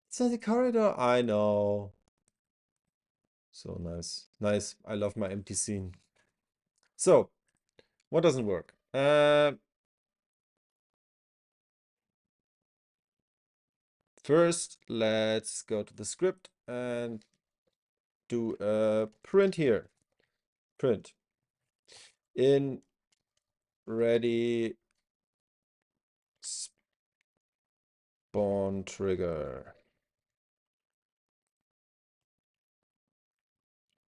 It's in the corridor. I know. So nice. Nice. I love my empty scene. So, what doesn't work? First, let's go to the script and do a print here. Print. In ready spawn trigger.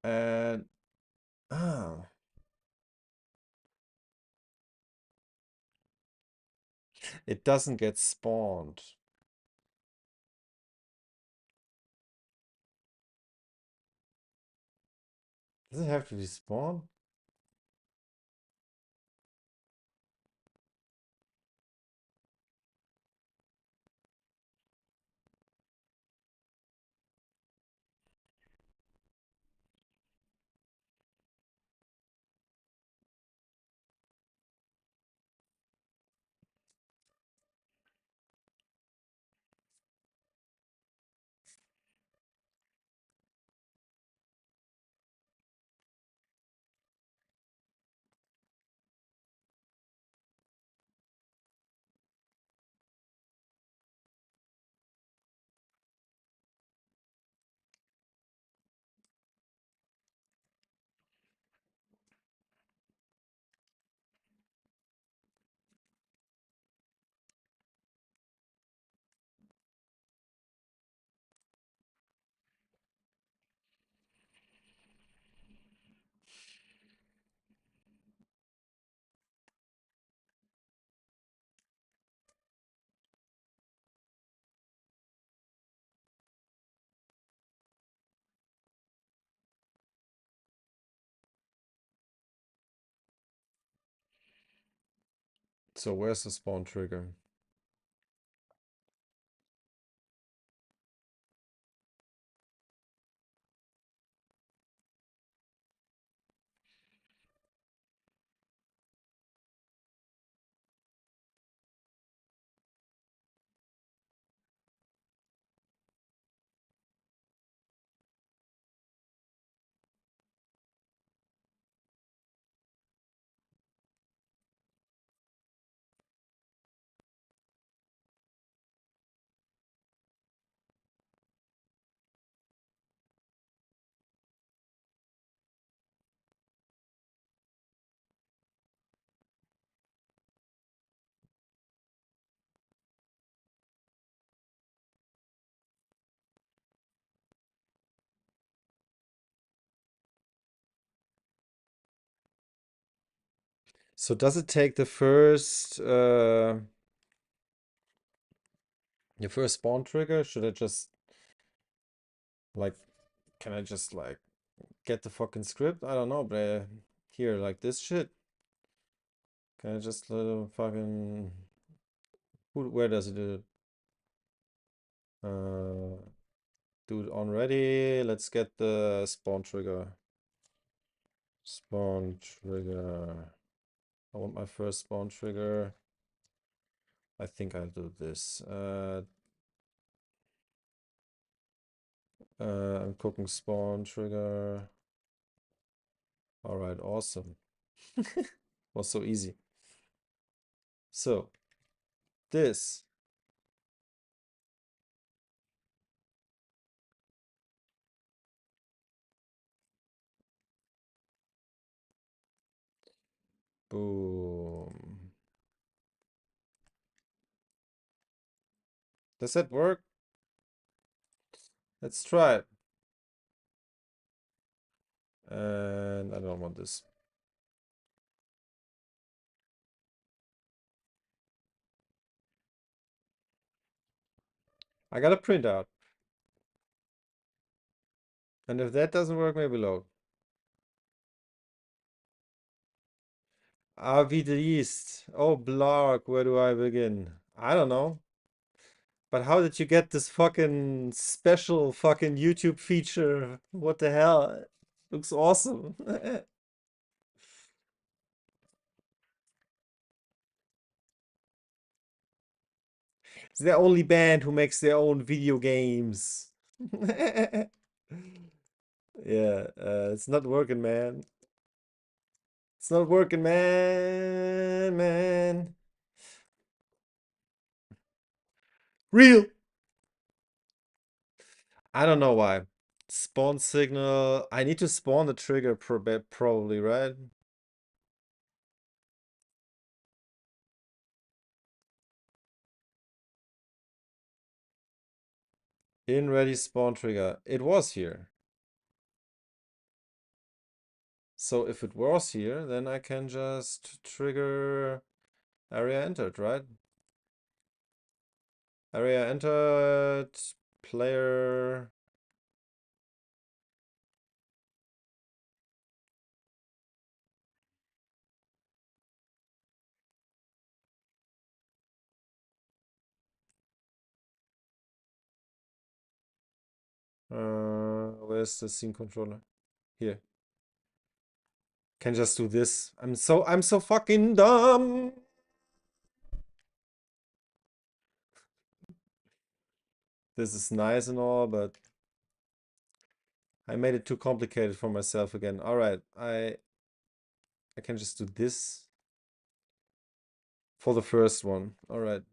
And oh, it doesn't get spawned. Does it have to be spawned? So where's the spawn trigger? So does it take the first spawn trigger? Should I just like can I just like get the fucking script? I don't know, but here like this shit. Can I just fucking where does it do it? Do it on ready. Let's get the spawn trigger. Spawn trigger. I want my first spawn trigger. I think I'll do this. I'm cooking spawn trigger. All right, awesome. Was so easy. So this. Boom. Does that work? Let's try it. And I don't want this. I got a printout. And if that doesn't work, maybe load. RV East. Oh, Blark, where do I begin? I don't know. But how did you get this fucking special fucking YouTube feature? What the hell? Looks awesome. It's the only band who makes their own video games. Yeah, it's not working, man. It's not working, man. Real. I don't know why. Spawn signal. I need to spawn the trigger probably, right? In ready spawn trigger. It was here. So if it was here, then I can just trigger area entered, right? Area entered, player. Where's the scene controller? Here. Can just do this. I'm so fucking dumb. This is nice and all, but I made it too complicated for myself again. All right, I can just do this for the first one. All right.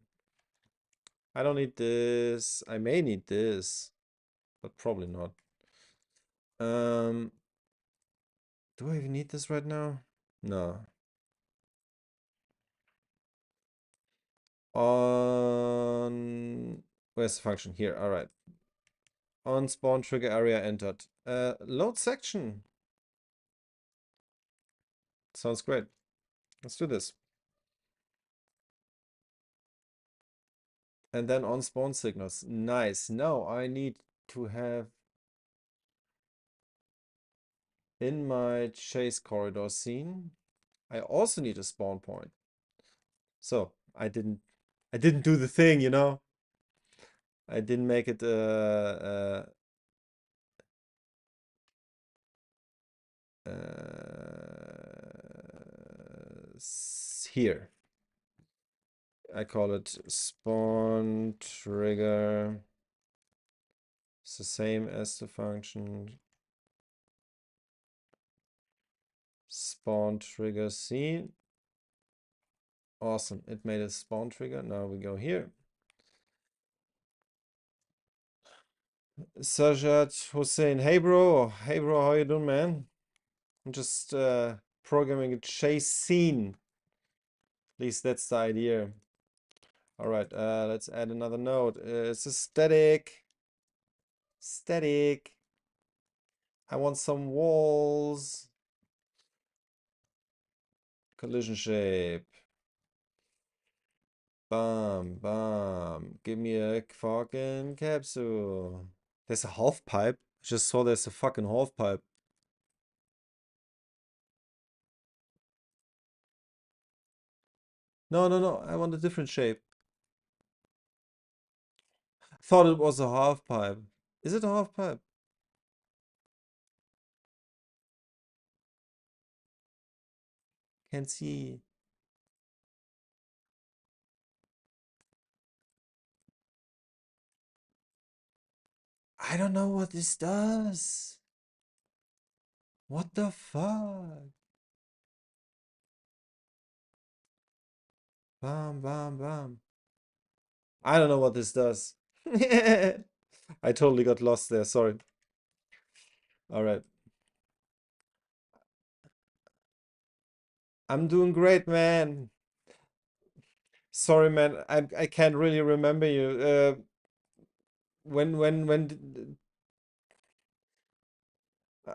I don't need this. I may need this, but probably not. Do I even need this right now? No. On where's the function? Here. All right. On spawn trigger area entered. Load section. Sounds great. Let's do this. And then on spawn signals. Nice. Now I need to have in my chase corridor scene. I also need a spawn point. So I didn't do the thing, you know. I didn't make it here. I call it spawn trigger. It's the same as the function spawn trigger scene. Awesome. It made a spawn trigger. Now we go here. Sajad Hussein. Hey bro. Hey bro, how you doing, man? I'm just programming a chase scene. At least that's the idea. All right, let's add another node. It's a static. Static. I want some walls. Collision shape. Bam, bam. Give me a fucking capsule. There's a half pipe. I just saw there's a fucking half pipe. No, no, no. I want a different shape. Thought it was a half pipe. Is it a half pipe? Can't see. I don't know what this does. What the fuck? Bam, bam, bam. I don't know what this does. I totally got lost there. Sorry. All right. I'm doing great, man. Sorry, man. I can't really remember you. When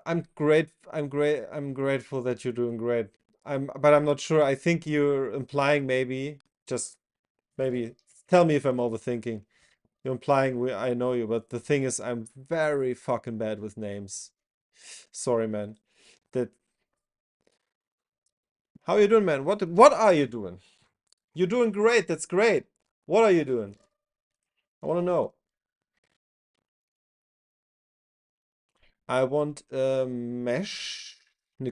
I'm great. I'm great. I'm grateful that you're doing great. But I'm not sure. I think you're implying maybe just maybe tell me if I'm overthinking. You're implying I know you, but the thing is, I'm very fucking bad with names. Sorry, man. That how you doing, man? What are you doing? You're doing great. That's great. What are you doing? I want to know. I want mesh.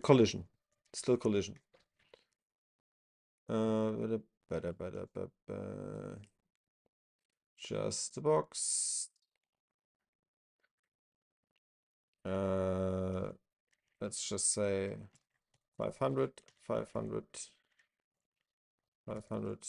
Collision. Still collision. Uh, just a box. Uh, let's just say 500, 500, 500.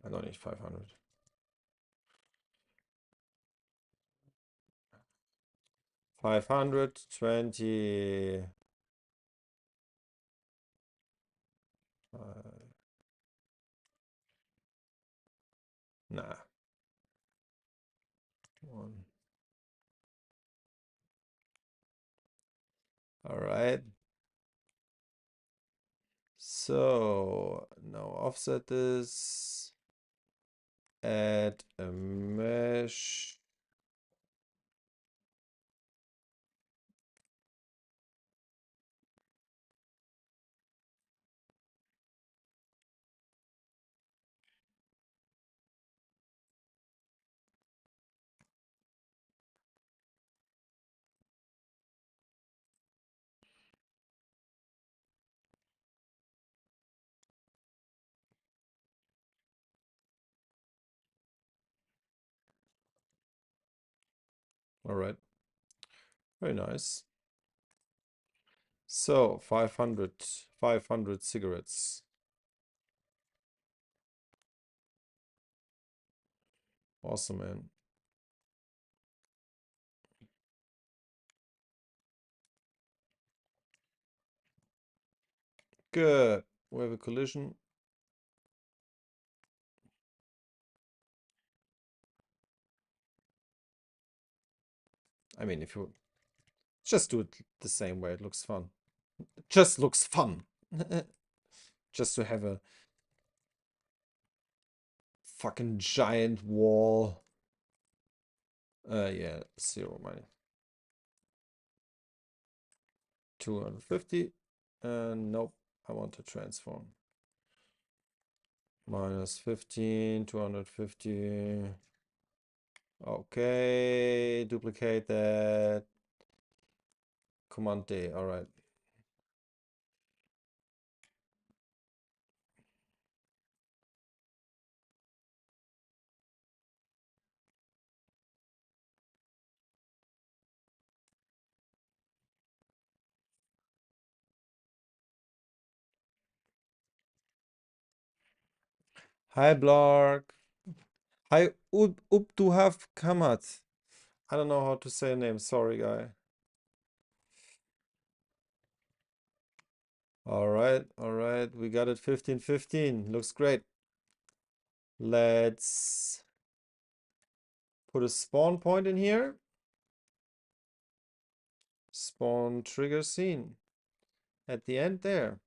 I don't need 500. $520. Nah. One. All right. So now offset this. Add a mesh. All right. Very nice. So 500 cigarettes. Awesome, man. Good. We have a collision. I mean, if you just do it the same way, it looks fun. It just looks fun. Just to have a fucking giant wall. Yeah, 0 minus 250. Nope, I want to transform. Minus 15, 250. Okay, duplicate that. Command D, all right. Hi, Blark. Hi, du have Kamat. I don't know how to say a name. Sorry, guy. All right, all right. We got it 15-15. Looks great. Let's put a spawn point in here. Spawn trigger scene at the end there.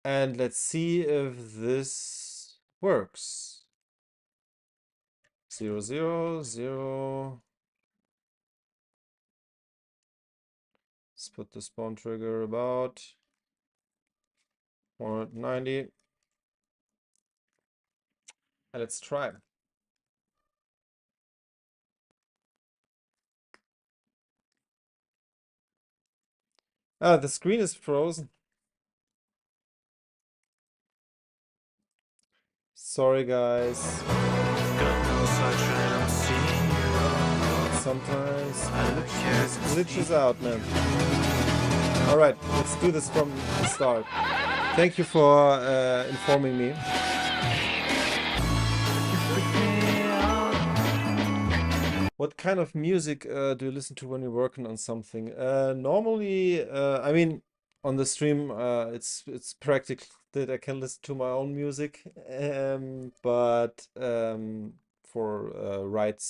And let's see if this works. 0, 0, 0. Let's put the spawn trigger about 190. And let's try. Ah, the screen is frozen. Sorry, guys. Sometimes glitches out, man. All right, let's do this from the start. Thank you for informing me. What kind of music do you listen to when you're working on something? Normally, I mean, on the stream, it's practical that I can listen to my own music, but for right,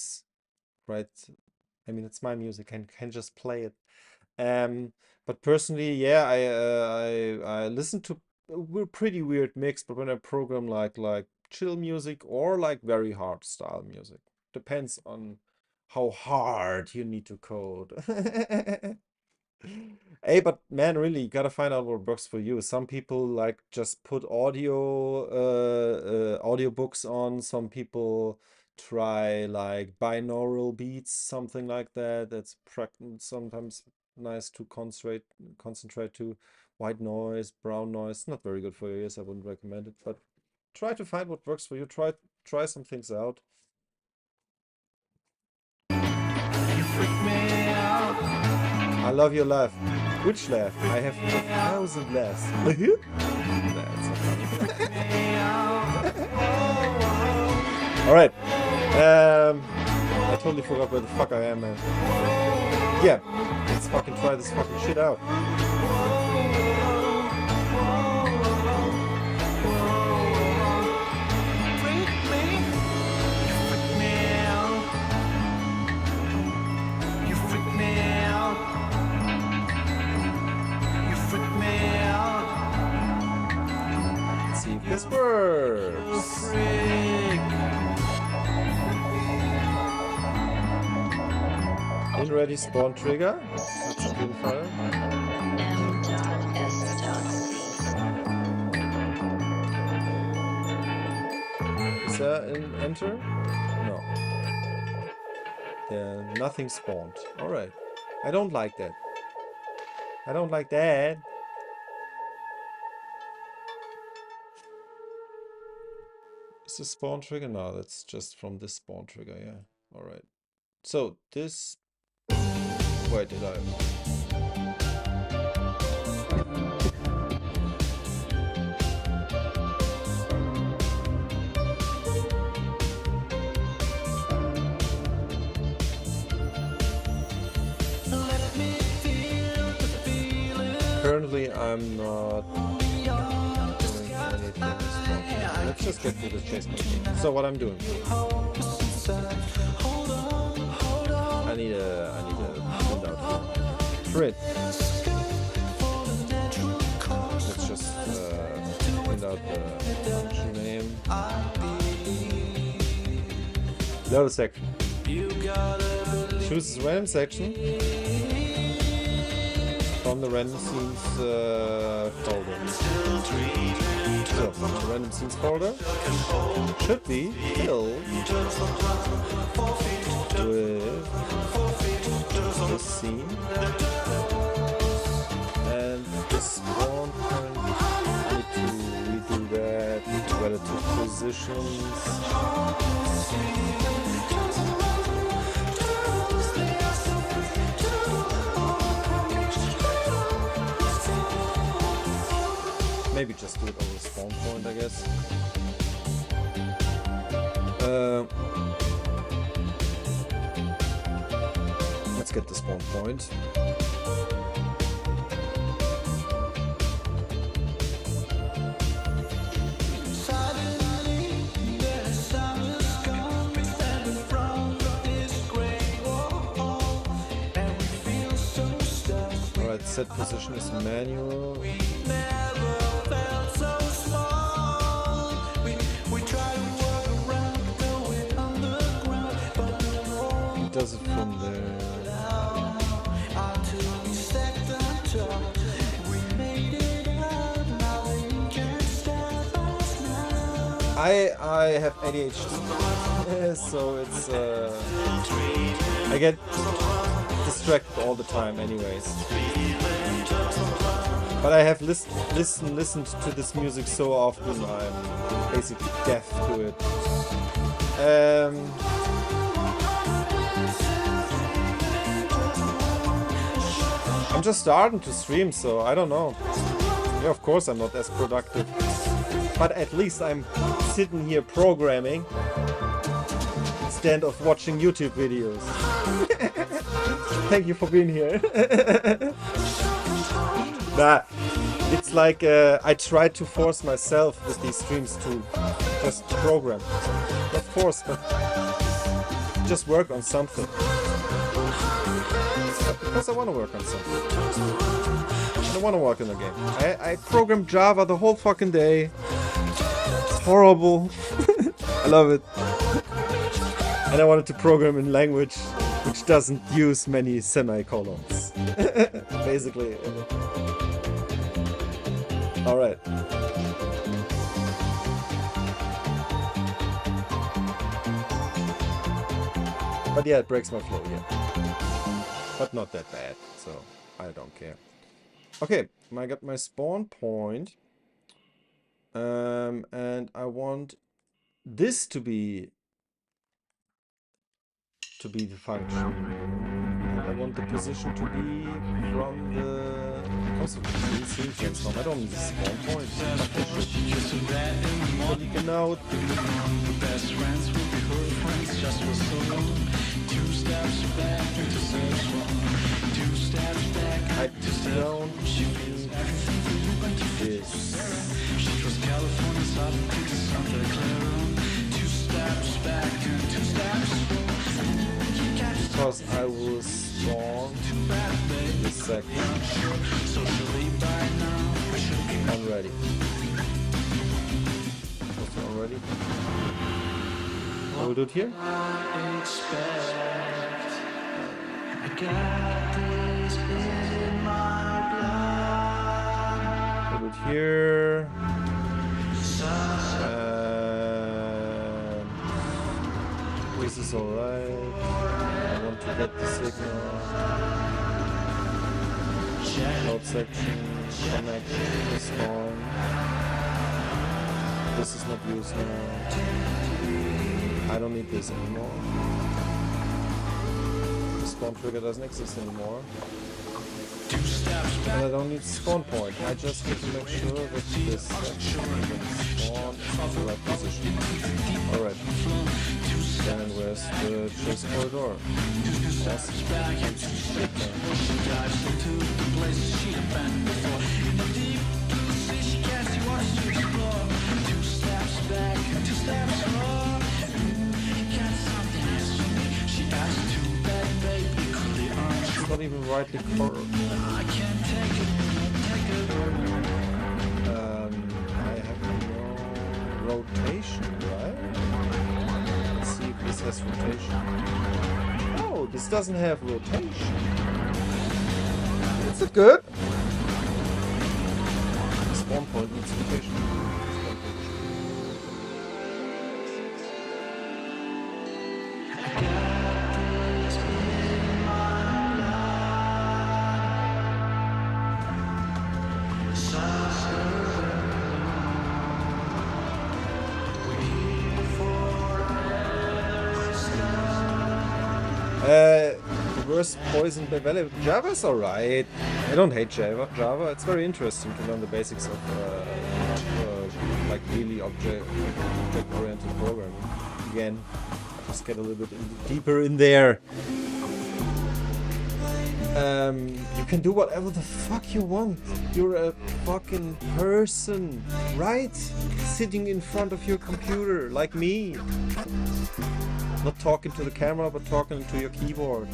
I mean, it's my music. I can just play it. But personally, yeah, I listen to a pretty weird mix, but when I program like chill music or like very hard style music, depends on how hard you need to code. Hey, but man, really, you gotta find out what works for you. Some people like just put audiobooks on. Some people try like binaural beats, something like that. That's sometimes nice to concentrate to. White noise, brown noise, not very good for your ears. I wouldn't recommend it, but try to find what works for you. Try some things out. I love your laugh. Which laugh? I have 1,000 laughs. That's so funny. Alright. I totally forgot where the fuck I am, man. Yeah, let's fucking try this fucking shit out. Let's see if this works. Ready spawn trigger. That's a good file. Is there an enter? No. Yeah, nothing spawned. Alright. I don't like that. I don't like that. Is the spawn trigger? No, that's just from this spawn trigger, yeah. Alright. So this... Where did I? Currently, I'm not doing anything. Let's just get to the chase machine. So what I'm doing? I need a print. Let's just print out the function name. Load a section. Choose random section from the random scenes folder. So, the random scenes folder should be filled with this scene and this spawn point. I need to redo that relative positions. Maybe just do it over the spawn point, I guess. Let's get the spawn point. Alright, set position is manual. Does it from there? I have ADHD, so it's I get distracted all the time, anyways. But I have listened to this music so often, I'm basically deaf to it. I'm just starting to stream, so I don't know. Yeah, of course I'm not as productive. But at least I'm sitting here programming instead of watching YouTube videos. Thank you for being here. Nah, it's like I try to force myself with these streams to just program. Not force, but just work on something. Because I want to work on something. I don't want to work in a game. I programmed Java the whole fucking day. It's horrible. I love it. And I wanted to program in language which doesn't use many semicolons. Basically. Alright. But yeah, it breaks my flow, yeah. But not that bad, so I don't care. Okay, I got my spawn point. And I want this to be the function. I want the position to be from the scene transform. I don't need the spawn point. Genau. were friends just for so long. 2 steps back into search for. 2 steps back I to search. don't She feels everything for you and to this. She was California's up to Santa Clara. 2 steps back and 2 steps forward. Because I was born in this section. I'm ready. Also already. I will do it here. I'll do it here. And this is alright. I want to get the signal. Load section, connection, spawn. This is not used now. I don't need this anymore. The spawn trigger doesn't exist anymore. And I don't need spawn point. I just need to make sure that this section spawn is in the right position. Alright. And where's the chase corridor? Awesome. It's not even rightly curved. I have no rotation, right? Let's see if this has rotation. Oh, this doesn't have rotation. Is it good? Spawn point needs rotation. Worst poison by value. Java's alright. I don't hate Java. It's very interesting to learn the basics of like really object-oriented programming. Again, just get a little bit deeper in there. You can do whatever the fuck you want. You're a fucking person, right? Sitting in front of your computer, like me. Not talking to the camera, but talking to your keyboard.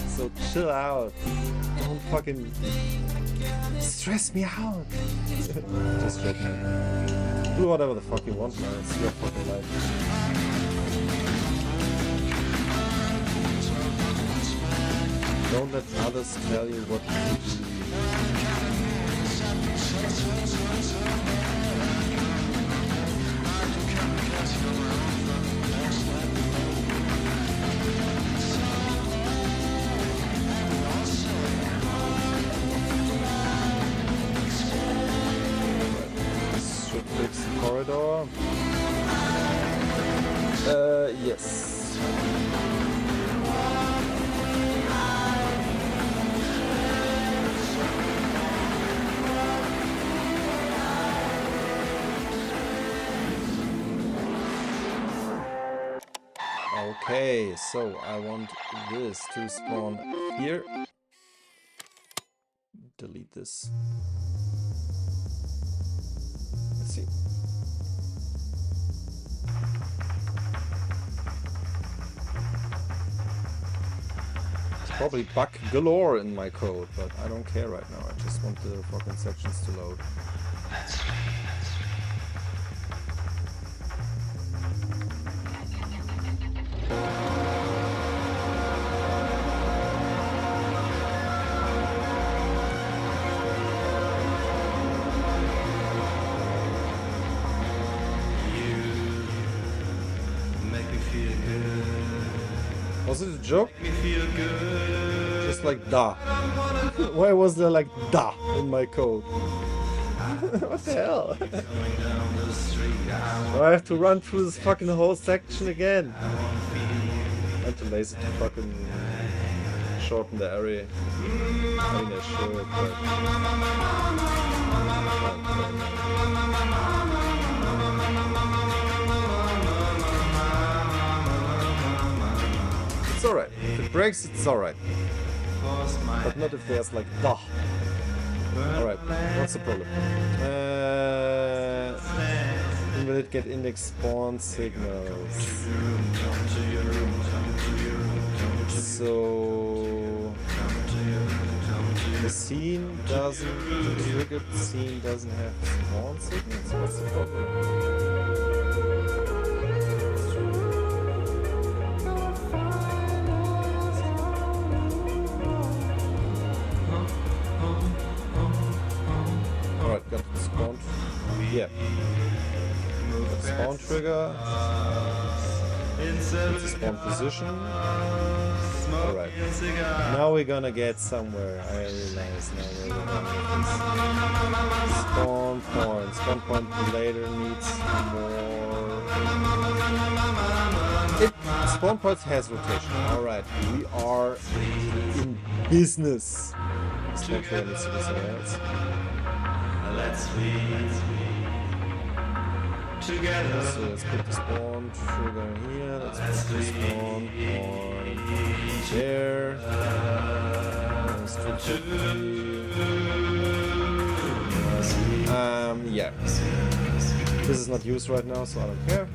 So chill out. Don't fucking stress me out. Just joking. Do whatever the fuck you want, man. It's your fucking life. Don't let others tell you what to do. Corridor. Yes. Okay, so I want this to spawn here. Delete this. Let's see. Probably bug galore in my code, but I don't care right now. I just want the fucking sections to load. Was it a joke? Just like da. Why was there like da in my code? What the hell? Do I have to run through this fucking whole section again? I'm too lazy to fucking shorten the area. I mean, I should, but... breaks, it's alright. But not if there's like the. Alright, what's the problem? Invalid get index spawn signals. So the scene doesn't, the triggered scene doesn't have spawn signals? What's the problem? Alright, got the spawn. Yeah. Got the spawn trigger. It's the spawn position. Alright. Now we're gonna get somewhere. I realize now we're gonna get this. Spawn point. Spawn point later needs more. Spawn point has rotation. Alright. We are in business. Spawn point needs to be somewhere else. Together. So let's put the spawn trigger here. Let's put the spawn point there. Yeah. This is not used right now, so I don't care.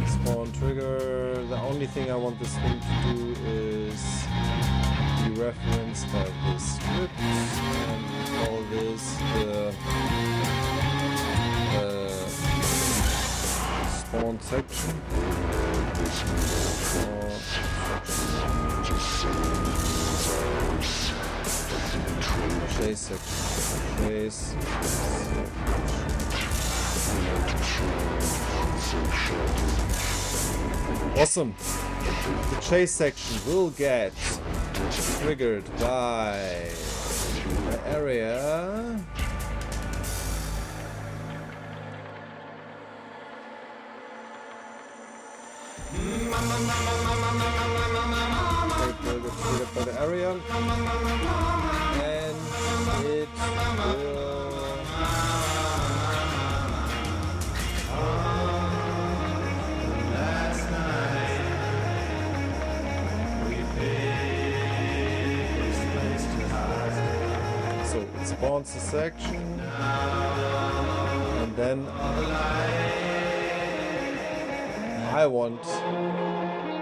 Spawn trigger. The only thing I want this thing to do is be referenced by this script, and we call this the spawn section. Chase section. Chase. Awesome. The chase section will get triggered by the area. Triggered by the area, and it will. So it spawns the section, and then I want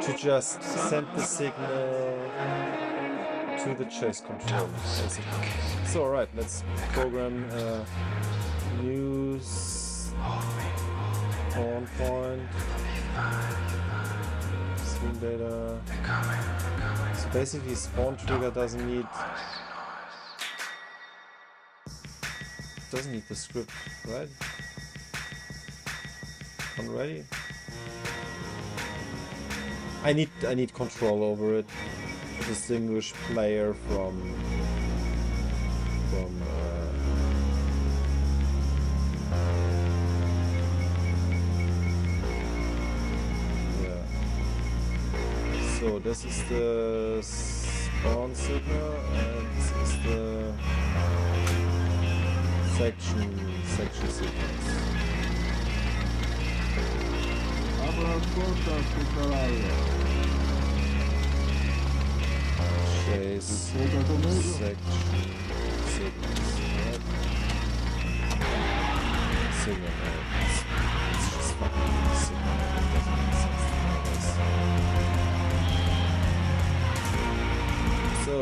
to just send the signal to the chase controller. So alright, let's program new spawn point, screen data. So basically spawn trigger doesn't need the script, right? Already? I need control over it. Distinguish player from yeah. So this is the spawn signal, and this is the section sequence. Chase section sequence. Signal. It's just fucking signal. It doesn't make sense to me. So.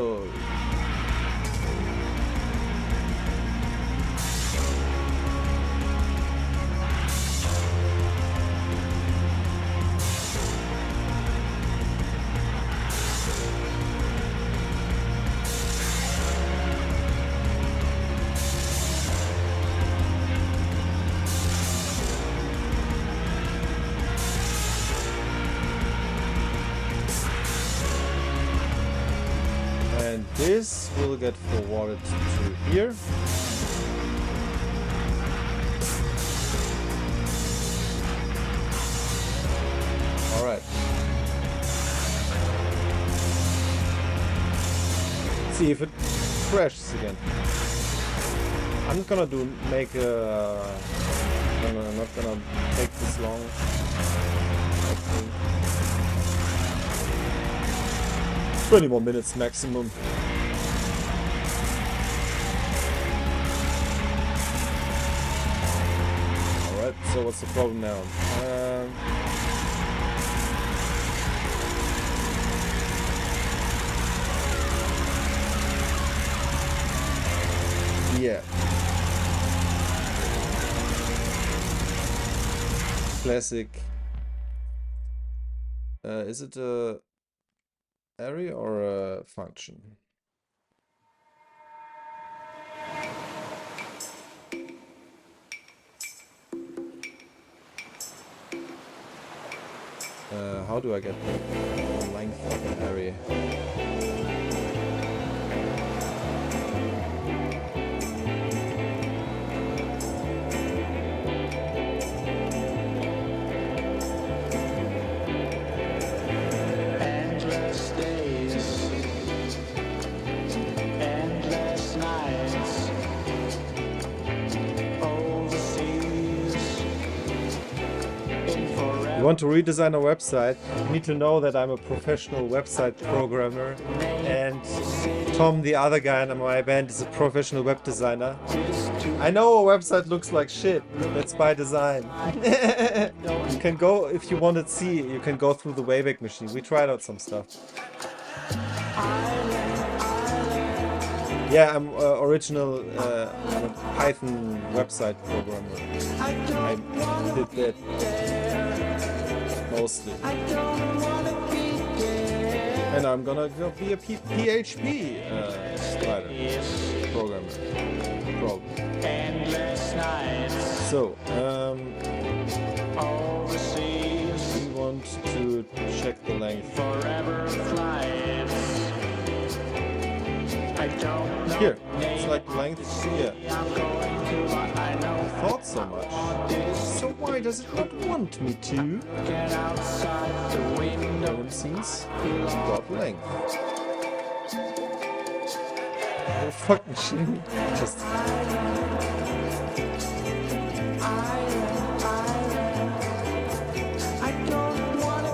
And this will get forwarded to here. Alright. See if it crashes again. I'm not gonna make a I'm not gonna take this long. I think 20 more minutes maximum. Alright, so what's the problem now? Yeah. Classic. Is it a array or a function? How do I get the length of an array? Endless days, endless nights, overseas, in forever. You want to redesign a website? You need to know that I'm a professional website programmer, and Tom, the other guy in my band, is a professional web designer. I know a website looks like shit. That's by design. You can go, if you want to see, you can go through the Wayback Machine. We tried out some stuff. Yeah, I'm original I'm a Python website programmer. I did that mostly. And I'm gonna go be a PHP writer, programmer. Probably. So, we want to check the length. Here, it's like length here. I thought so much. So why does it not want me to? Random scenes, dot length. Oh fuck machine. Just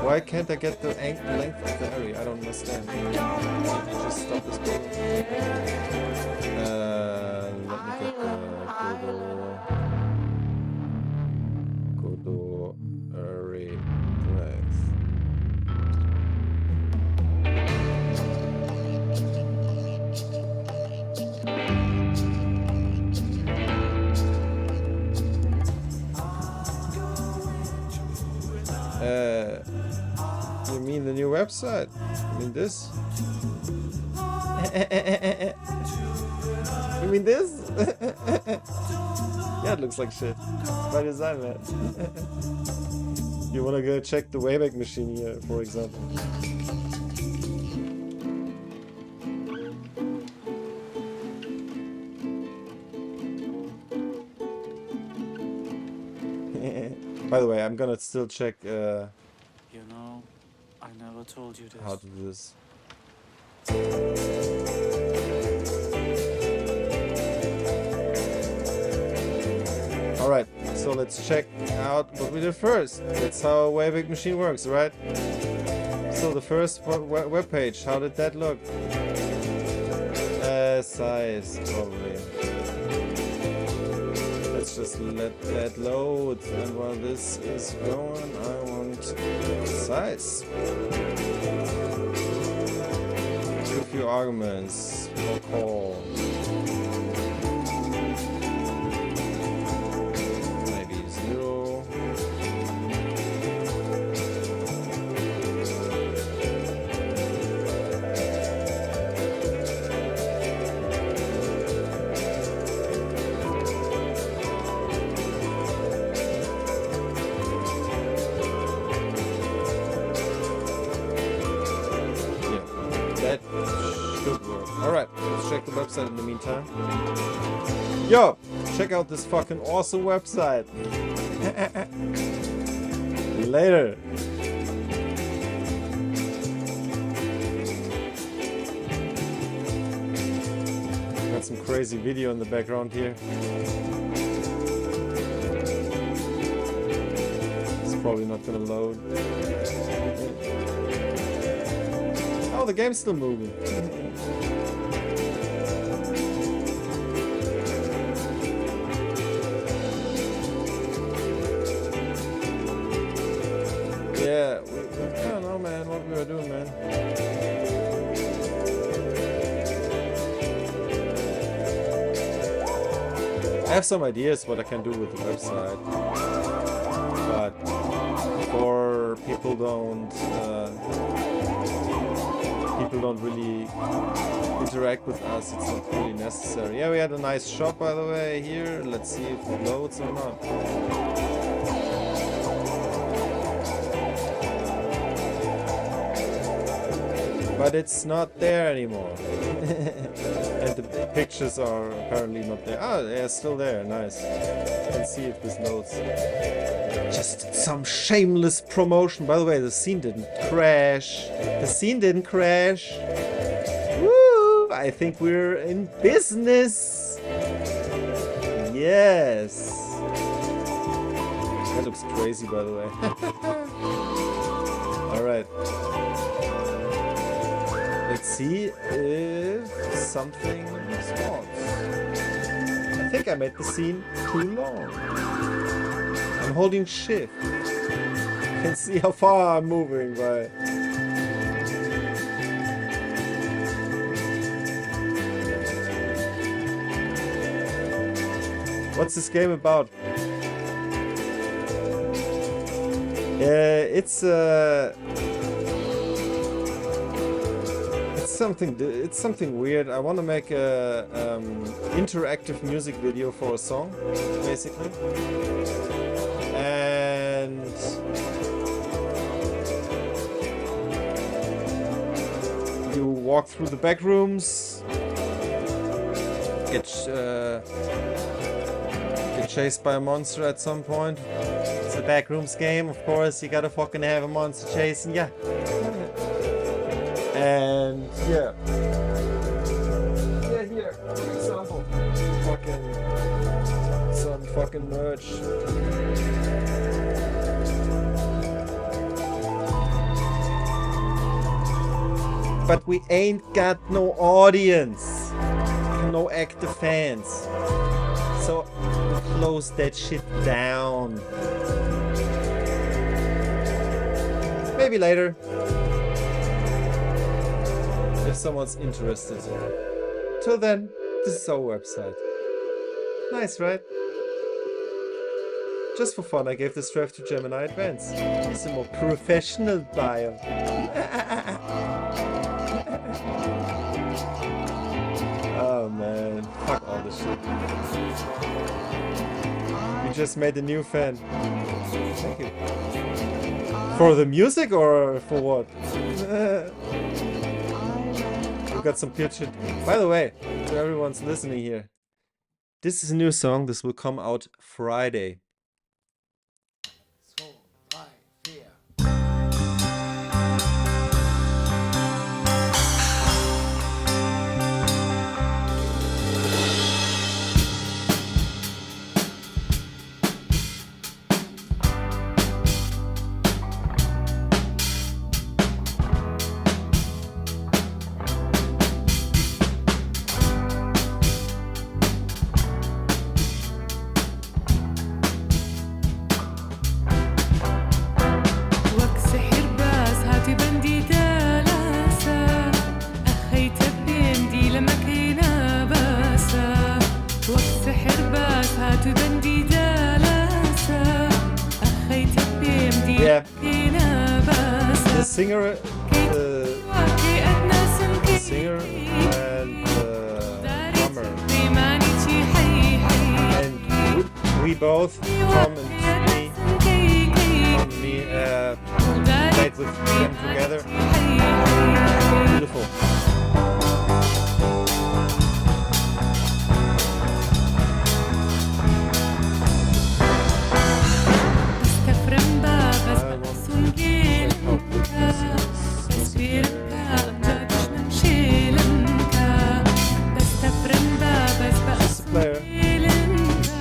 why can't I get the length of the array? I don't understand. Just stop this program. Let me get Godot array length. You mean the new website? You mean this? You mean this? Yeah, it looks like shit. It's by design, man. You wanna go check the Wayback Machine here, for example. By the way, I'm gonna still check You know, I never told you this. how to do this. Alright, so let's check out what we did first. That's how Wayback Machine works, right? So the first web page, how did that look? Size, probably. Let's just let that load, and while this is going, I want size. Too few arguments for call. Maybe 0. Alright, let's check the website in the meantime. Yo! Check out this fucking awesome website! Later! Got some crazy video in the background here. probably not gonna load. Oh, the game's still moving. Yeah, I don't know, man, what we were doing, man. I have some ideas what I can do with the website, but before people don't really interact with us, it's not really necessary. Yeah, we had a nice shop, by the way, here. Let's see if it loads or not. But it's not there anymore. And the pictures are apparently not there. Oh, they're still there. Nice. Let's see if this loads. Just some shameless promotion. By the way, the scene didn't crash. The scene didn't crash. Woo! I think we're in business. Yes. That looks crazy, by the way. Alright. Let's see if something spawns. I think I made the scene too long. I'm holding shift. You can see how far I'm moving by. What's this game about? It's something weird. I want to make a interactive music video for a song, basically. And you walk through the back rooms, get chased by a monster at some point. It's a backrooms game, of course. You gotta fucking have a monster chasing ya. And yeah, here, for example, some fucking merch. But we ain't got no audience, no active fans, so close that shit down. Maybe later. If someone's interested. Till then, this is our website. Nice, right? Just for fun, I gave this draft to Gemini Advance. He's a more professional buyer. Oh man, fuck all this shit. You just made a new fan. Thank you. For the music or for what? Got some good shit. By the way, to everyone's listening here, this is a new song. This will come out Friday. Yeah, the singer and drummer, and we both, Tom and me, played with them together. Beautiful.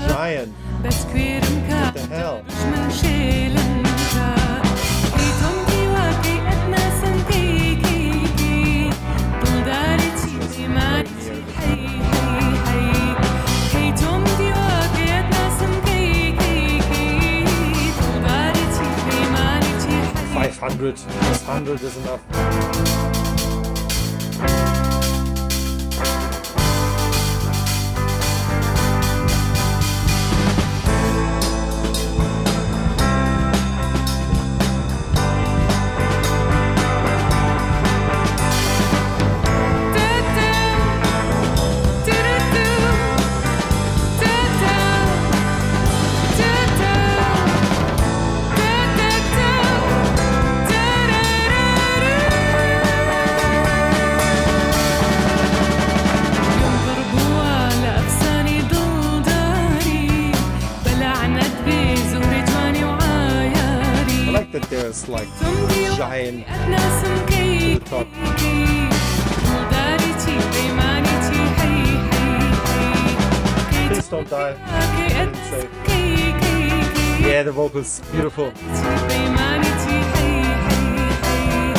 Giant. What the hell? 100. Just 100 is enough. I like that there's like giant to the top. Please don't die. I didn't say. Yeah, the vocals beautiful. I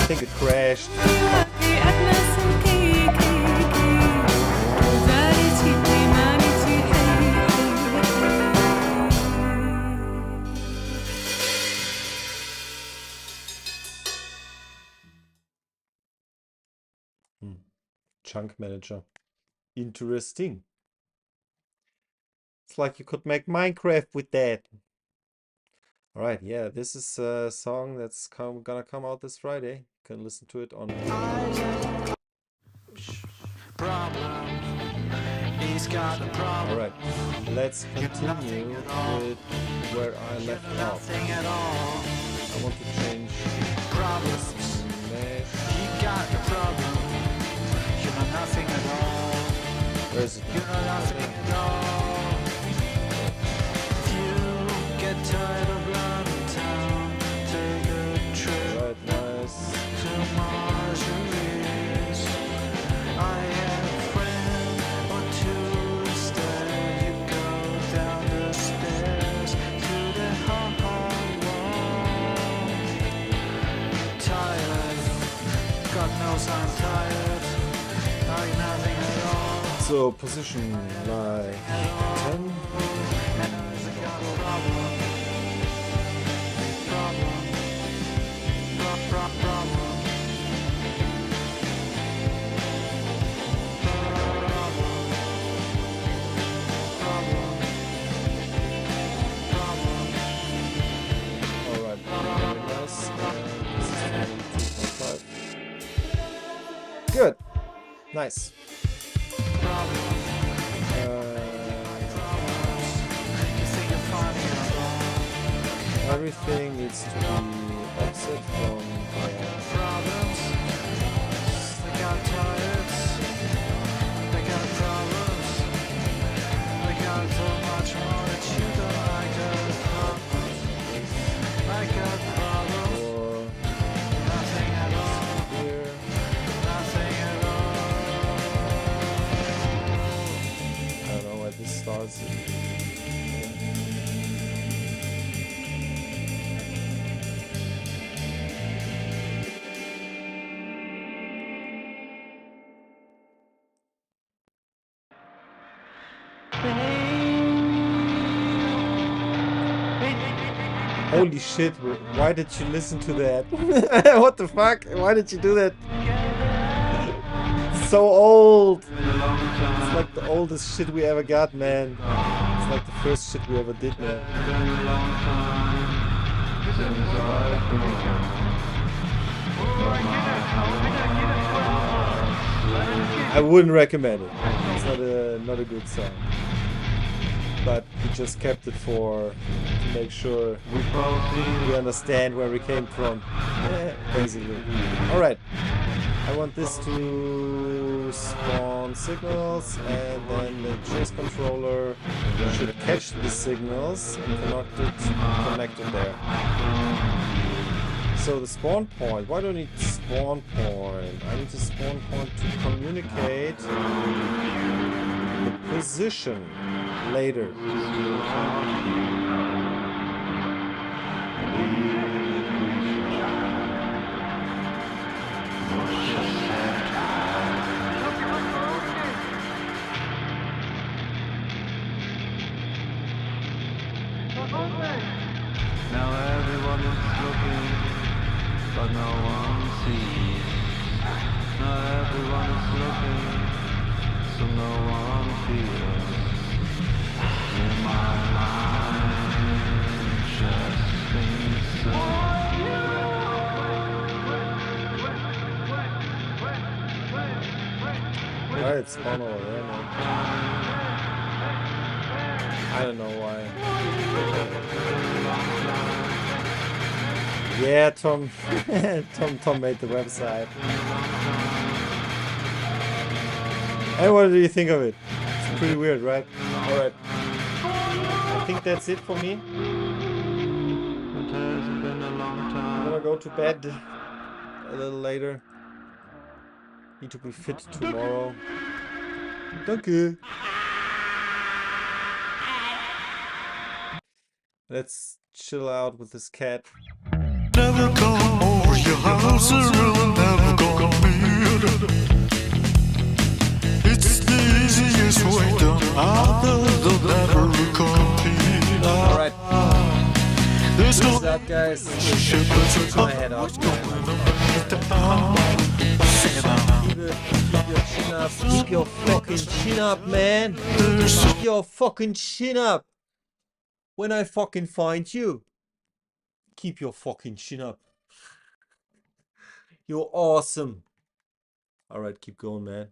think it crashed. Chunk manager. Interesting. It's like you could make Minecraft with that. All right, yeah, this is a song that's gonna come out this Friday. You can listen to it on. All right, let's continue with where I left off. I want to change this mesh. Nothing at all. Where is it? You know nothing at all. If you get tired of London town, take a trip Right, nice. to Marjorie's. I have a friend or two instead. You go down the stairs to the hall. Tired, God knows I'm tired. So position like 10. Alright, very nice. This is 2.5. Good. Nice. Everything needs to be offset from problems. They got tired. They got problems. They got so much more that you don't like us. I got problems. or Nothing at all. here. Nothing at all. I don't know why this starts. Holy shit, why did you listen to that? What the fuck? Why did you do that? It's so old! It's like the oldest shit we ever got, man. It's like the first shit we ever did, man. I wouldn't recommend it. It's not a good song. But we just kept it to make sure we understand where we came from, basically. Alright, I want this to spawn signals, and then the JS controller should catch the signals and connect it there. So the spawn point, why do I need spawn point? I need a spawn point to communicate the position later. Now everyone is looking but no one sees. Not everyone is looking, so no one feels. In my mind, just things Alright, it's spawn over there, man. I don't know why. Yeah, Tom. Tom made the website. And what do you think of it? It's pretty weird, right? Alright. I think that's it for me. It hasn't been a long I'm time. gonna go to bed a little later. Need to be fit tomorrow. Danke. Let's chill out with this cat. Never come over your house or really never gonna meet. It's the easiest way to they'll never compete. Alright. There's Peace no out, guys. ship that's Keep my head up. Keep your chin up. Keep your fucking chin up, man. Keep your fucking chin up. When I fucking find you, keep your fucking chin up. You're awesome. Alright, keep going, man.